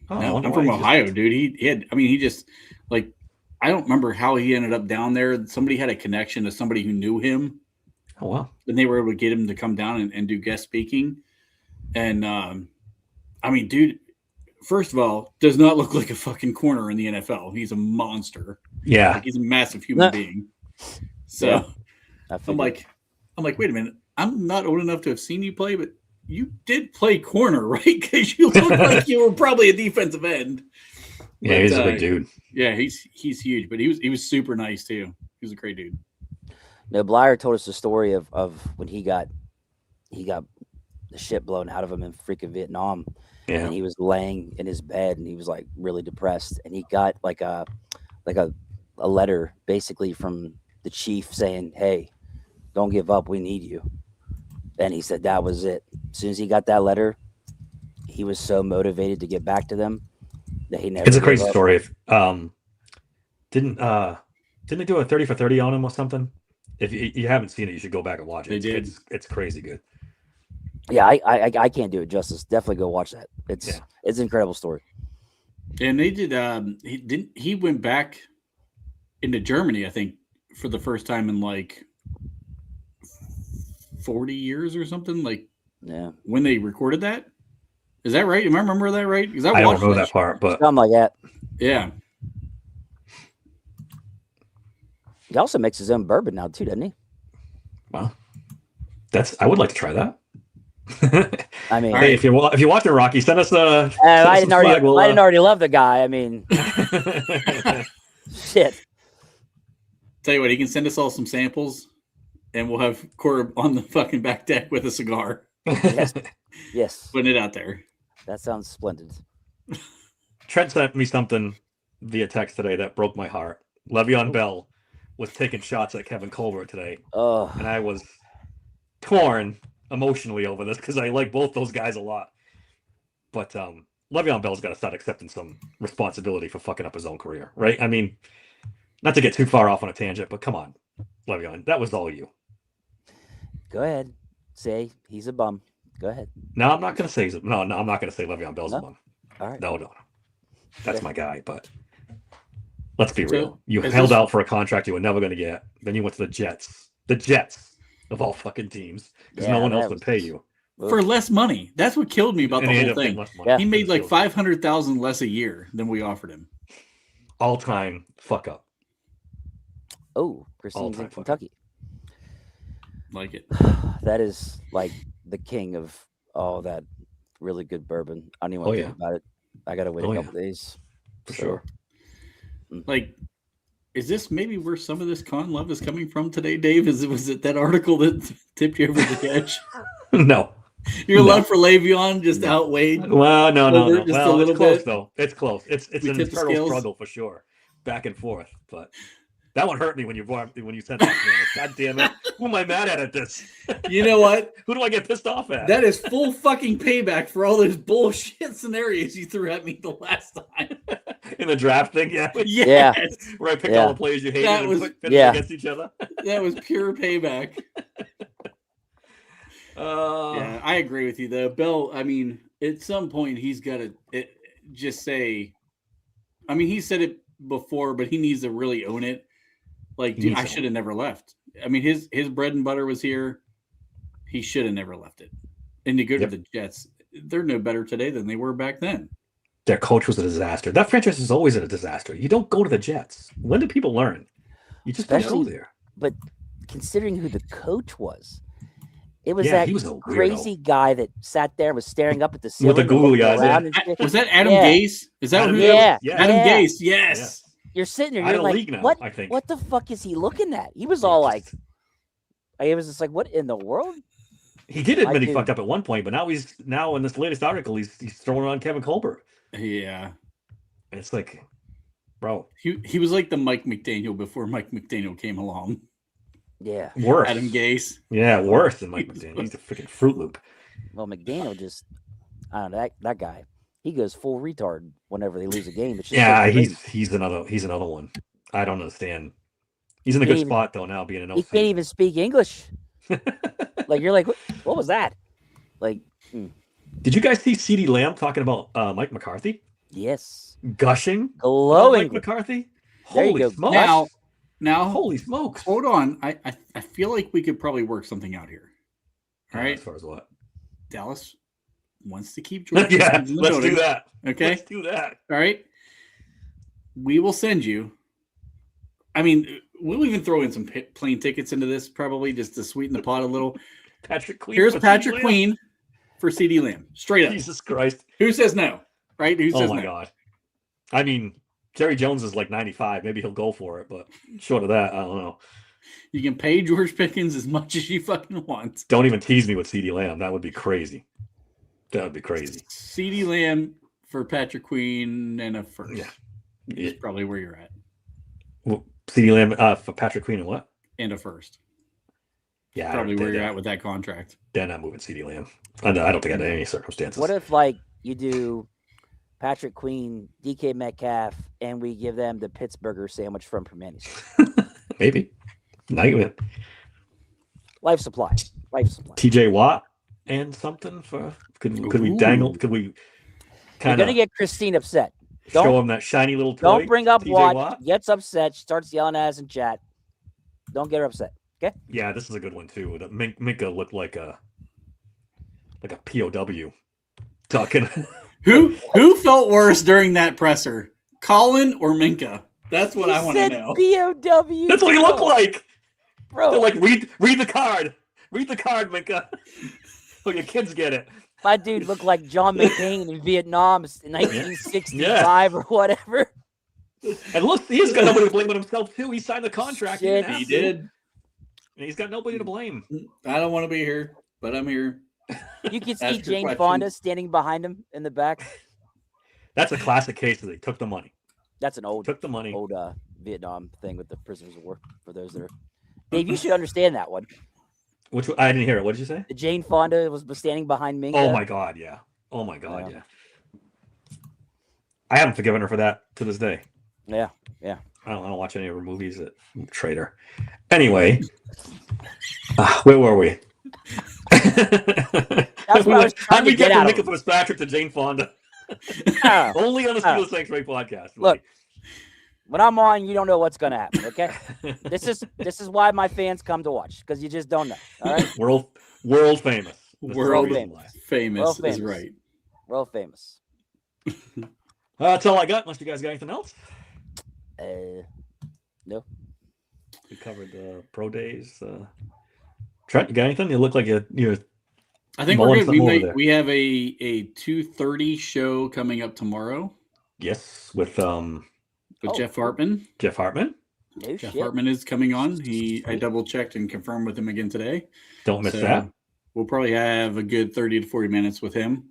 B: Oh, no. I'm from Ohio, dude. He just like, I don't remember how he ended up down there. Somebody had a connection to somebody who knew him.
A: Oh wow!
B: And they were able to get him to come down and do guest speaking. And I mean, dude, first of all, does not look like a fucking corner in the NFL. He's a monster.
A: Yeah,
B: like he's a massive human being. So
C: yeah,
B: I'm like, wait a minute. I'm not old enough to have seen you play, but you did play corner, right? Because you look like you were probably a defensive end.
A: Yeah, he's a good dude.
B: Yeah, he's huge, but he was super nice too. He was a great dude.
C: No, Blyer told us the story of when he got the shit blown out of him in freaking Vietnam.
A: Yeah.
C: And he was laying in his bed and he was like really depressed. And he got like a letter basically from the chief saying, "Hey, don't give up. We need you." And he said that was it. As soon as he got that letter, he was so motivated to get back to them that he never.
A: It's a crazy story. Didn't they do a 30 for 30 on him or something? If you haven't seen it, you should go back and watch it.
B: They did.
A: It's crazy good.
C: Yeah, I can't do it justice. Definitely go watch that. It's an incredible story.
B: And they did. He went back into Germany, I think, for the first time in like 40 years or something. Like,
C: yeah,
B: when they recorded that. Is that right? Am I remember that right? Because
A: I don't know that part, but
C: something like that.
B: Yeah.
C: He also makes his own bourbon now too, doesn't he?
A: Wow, I would like to try that.
C: I mean,
A: hey, if you're watching Rocky, send us a.
C: I didn't already love the guy. I mean, shit.
B: Tell you what, he can send us all some samples, and we'll have Corb on the fucking back deck with a cigar.
C: Yes.
B: Putting it out there.
C: That sounds splendid.
A: Trent sent me something via text today that broke my heart. Le'Veon Bell was taking shots at Kevin Colbert today.
C: Oh.
A: And I was torn emotionally over this because I like both those guys a lot. But Le'Veon Bell's got to start accepting some responsibility for fucking up his own career, right? I mean, not to get too far off on a tangent, but come on, Le'Veon, that was all you.
C: Go ahead. Say he's a bum. Go ahead.
A: No, I'm not going to say I'm not going to say Le'Veon Bell's a bum.
C: All right.
A: No. That's my guy, but let's be real. You held out for a contract you were never going to get. Then you went to the Jets. The Jets of all fucking teams, because no one else would pay you
B: for less money. That's what killed me about the whole thing.
C: Yeah.
B: He made like $500,000 less a year than we offered him.
A: All time fuck up.
C: Oh, Christine's in Kentucky.
B: Like it.
C: That is like the king of all that really good bourbon. I don't even want to think about it. I gotta wait a couple days.
A: For sure.
B: Like, is this maybe where some of this con love is coming from today, Dave? Was it that article that tipped you over the edge?
A: No.
B: Your love for Le'Veon just outweighed.
A: Well, no.
B: Just a little
A: it's close
B: bit.
A: Though. It's close. It's an internal struggle for sure, back and forth. But that one hurt me when you sent that to me. God damn it! Who am I mad at this?
B: You know what?
A: Who do I get pissed off at?
B: That is full fucking payback for all those bullshit scenarios you threw at me the last time.
A: In the draft thing, yeah.
B: Yes.
A: Where I picked all the players you hated and put against each other.
B: That was pure payback. Yeah, I agree with you though. Bell, I mean, at some point he's got to just say, I mean, he said it before, but he needs to really own it. Like, dude, I should have never left. I mean, his bread and butter was here. He should have never left it. And you go to the Jets, they're no better today than they were back then.
A: Their coach was a disaster. That franchise is always a disaster. You don't go to the Jets. When do people learn? You just don't go there.
C: But considering who the coach was, it was
A: he was a
C: crazy guy that sat there and was staring up at the ceiling
A: with the googly eyes.
B: Was that Adam Gase? Is that who?
C: Adam
B: Gase. Yes.
C: You're sitting there. You're like,
A: now,
C: what the fuck is he looking at? He was all like, it was just like, what in the world?
A: He did admit he fucked up at one point, but now in this latest article, he's throwing on Kevin Colbert.
B: Yeah.
A: And it's like, bro.
B: He was like the Mike McDaniel before Mike McDaniel came along.
C: Yeah.
A: Worse.
B: Adam Gase.
A: Yeah, worse than Mike McDaniel. He's a freaking Fruit Loop.
C: Well, McDaniel just, I don't know, that guy, he goes full retard whenever they lose a game. It's just
A: he's another one. I don't understand. He's in a good spot though now, being an OC.
C: He can't even speak English. Like you're like, what was that? Like,
A: did you guys see CeeDee Lamb talking about Mike McCarthy?
C: Yes,
A: gushing,
C: glowing.
A: Mike McCarthy.
C: There
A: Holy
C: you go.
A: smokes!
B: Now,
A: holy smokes!
B: Hold on, I feel like we could probably work something out here. All right,
A: as far as what?
B: Dallas wants to keep George.
A: Yeah, let's do that.
B: Okay,
A: let's do that.
B: All right, we will send you. I mean, we'll even throw in some plane tickets into this, probably just to sweeten the pot a little.
A: Patrick Queen.
B: Here's Patrick Queen for CeeDee Lamb. Straight up.
A: Jesus Christ.
B: Who says no? Right? Who says no?
A: Oh my God. I mean, Jerry Jones is like 95. Maybe he'll go for it, but short of that, I don't know.
B: You can pay George Pickens as much as you fucking want.
A: Don't even tease me with CeeDee Lamb. That would be crazy. That would be crazy.
B: CeeDee Lamb for Patrick Queen and a first.
A: Yeah.
B: Is probably where you're at.
A: Well, CeeDee Lamb for Patrick Queen and what?
B: And a first.
A: Yeah,
B: probably where you're at with that contract.
A: They're not moving CeeDee Lamb. I don't think under any circumstances.
C: What if like you do Patrick Queen, DK Metcalf, and we give them the Pittsburgher sandwich from Permanis?
A: Maybe. Nightmare.
C: Life supply.
A: TJ Watt and something for could we dangle? Could we
C: kind of gonna get Christine upset?
A: Show him that shiny little toy.
C: Don't bring up Watt. Gets upset. Starts yelling at us in chat. Don't get her upset. Okay.
A: Yeah, this is a good one too. Minka looked like a POW. Talking.
B: Who felt worse during that presser, Colin or Minka? That's what I want to know.
C: POW.
A: That's what he looked like,
C: bro.
A: They're like, read the card. Read the card, Minka. So your kids get it.
C: My dude looked like John McCain in Vietnam in 1965 or whatever.
A: And look, he's got nobody to blame but himself too. He signed the contract.
B: He did.
A: And he's got nobody to blame.
B: I don't want to be here, but I'm here.
C: You can see Jane Fonda standing behind him in the back.
A: That's a classic case that they took the money.
C: That's an old Vietnam thing with the prisoners of war. For those that are, Dave, you should understand that one.
A: Which I didn't hear it. What did you say?
C: Jane Fonda was standing behind Minka.
A: Oh my God, yeah. Oh my God, yeah. I haven't forgiven her for that to this day.
C: Yeah.
A: I don't watch any of her movies. Traitor. Anyway, where were we?
C: That's what I was trying to get out of
A: Nicholas Patrick to Jane Fonda. Only on the Steelers Sanctuary podcast.
C: Look, when I'm on, you don't know what's going to happen. Okay, this is why my fans come to watch, because you just don't know. All right,
A: world famous.
B: World famous is right.
C: World famous.
A: That's all I got. Unless you guys got anything else.
C: No.
A: We covered the pro days. Trent, you got anything? You look like you're
B: I think we're good. We have a 2:30 show coming up tomorrow.
A: Yes, with
B: Jeff Hartman.
A: Jeff Hartman.
C: No
B: Jeff Hartman is coming on. I double checked and confirmed with him again today.
A: Don't miss that.
B: We'll probably have a good 30 to 40 minutes with him.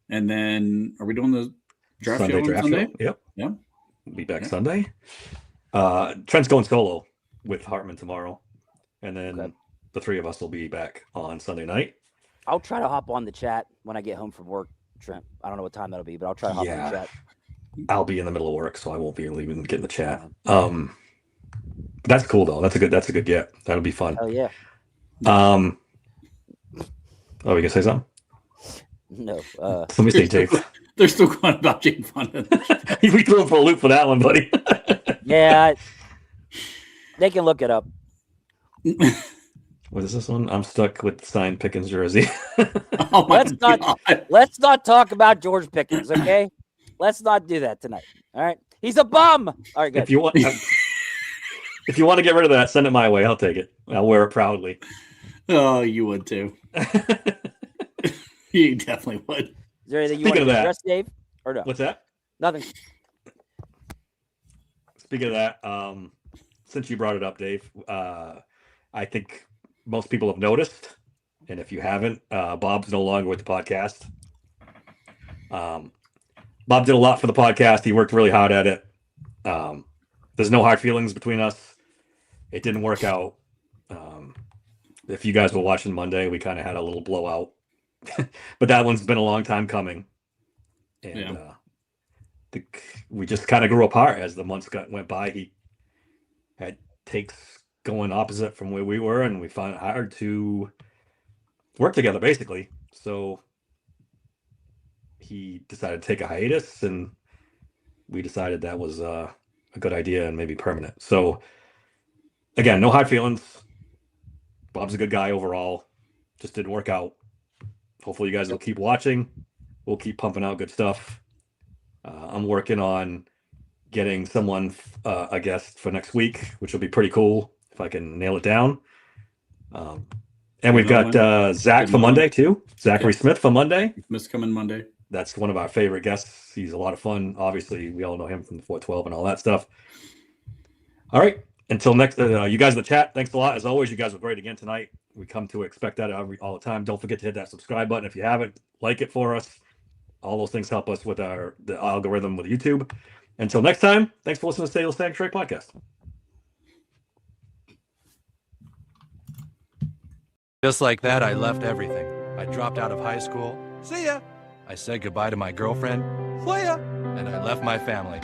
B: And then are we doing the draft show on Sunday?
A: Yep.
B: Yeah.
A: We'll be back Sunday. Trent's going solo with Hartman tomorrow. And then the three of us will be back on Sunday night.
C: I'll try to hop on the chat when I get home from work, Trent. I don't know what time that'll be, but I'll try to hop on the chat.
A: I'll be in the middle of work, so I won't be able to even get in the chat. That's cool though. That's a good get. That'll be fun.
C: Oh yeah.
A: Oh, you gonna say something?
C: No.
A: Let me see, Jake.
B: They're still going about Jane Fonda.
A: We threw him for a loop for that one, buddy.
C: Yeah. They can look it up.
A: What is this one? I'm stuck with signed Pickens jersey.
B: Oh my
C: let's not talk about George Pickens, okay? Let's not do that tonight. All right, he's a bum. All right, good.
A: If you want to get rid of that, send it my way. I'll take it. I'll wear it proudly.
B: Oh, you would too. You definitely would.
C: Is there anything you want to address, Dave? Or no?
A: What's that?
C: Nothing.
A: Speaking of that, since you brought it up, Dave, I think most people have noticed, and if you haven't, Bob's no longer with the podcast. Bob did a lot for the podcast. He worked really hard at it. There's no hard feelings between us. It didn't work out. If you guys were watching Monday, we kind of had a little blowout, but that one's been a long time coming. And we just kind of grew apart as the months went by. He had takes going opposite from where we were, and we found it hard to work together, basically. So he decided to take a hiatus, and we decided that was a good idea and maybe permanent. So again, no hard feelings. Bob's a good guy overall. Just didn't work out. Hopefully you guys will keep watching. We'll keep pumping out good stuff. I'm working on getting someone, a guest for next week, which will be pretty cool if I can nail it down. And we've got Zach for Monday too. Zachary Smith for Monday.
B: Smith's coming Monday.
A: That's one of our favorite guests. He's a lot of fun. Obviously, we all know him from the 412 and all that stuff. All right. Until next, you guys in the chat, thanks a lot. As always, you guys were great again tonight. We come to expect that all the time. Don't forget to hit that subscribe button if you haven't. Like it for us. All those things help us with the algorithm with YouTube. Until next time, thanks for listening to Stable Sanctuary Podcast.
D: Just like that, I left everything. I dropped out of high school. See ya! I said goodbye to my girlfriend. See ya! And I left my family.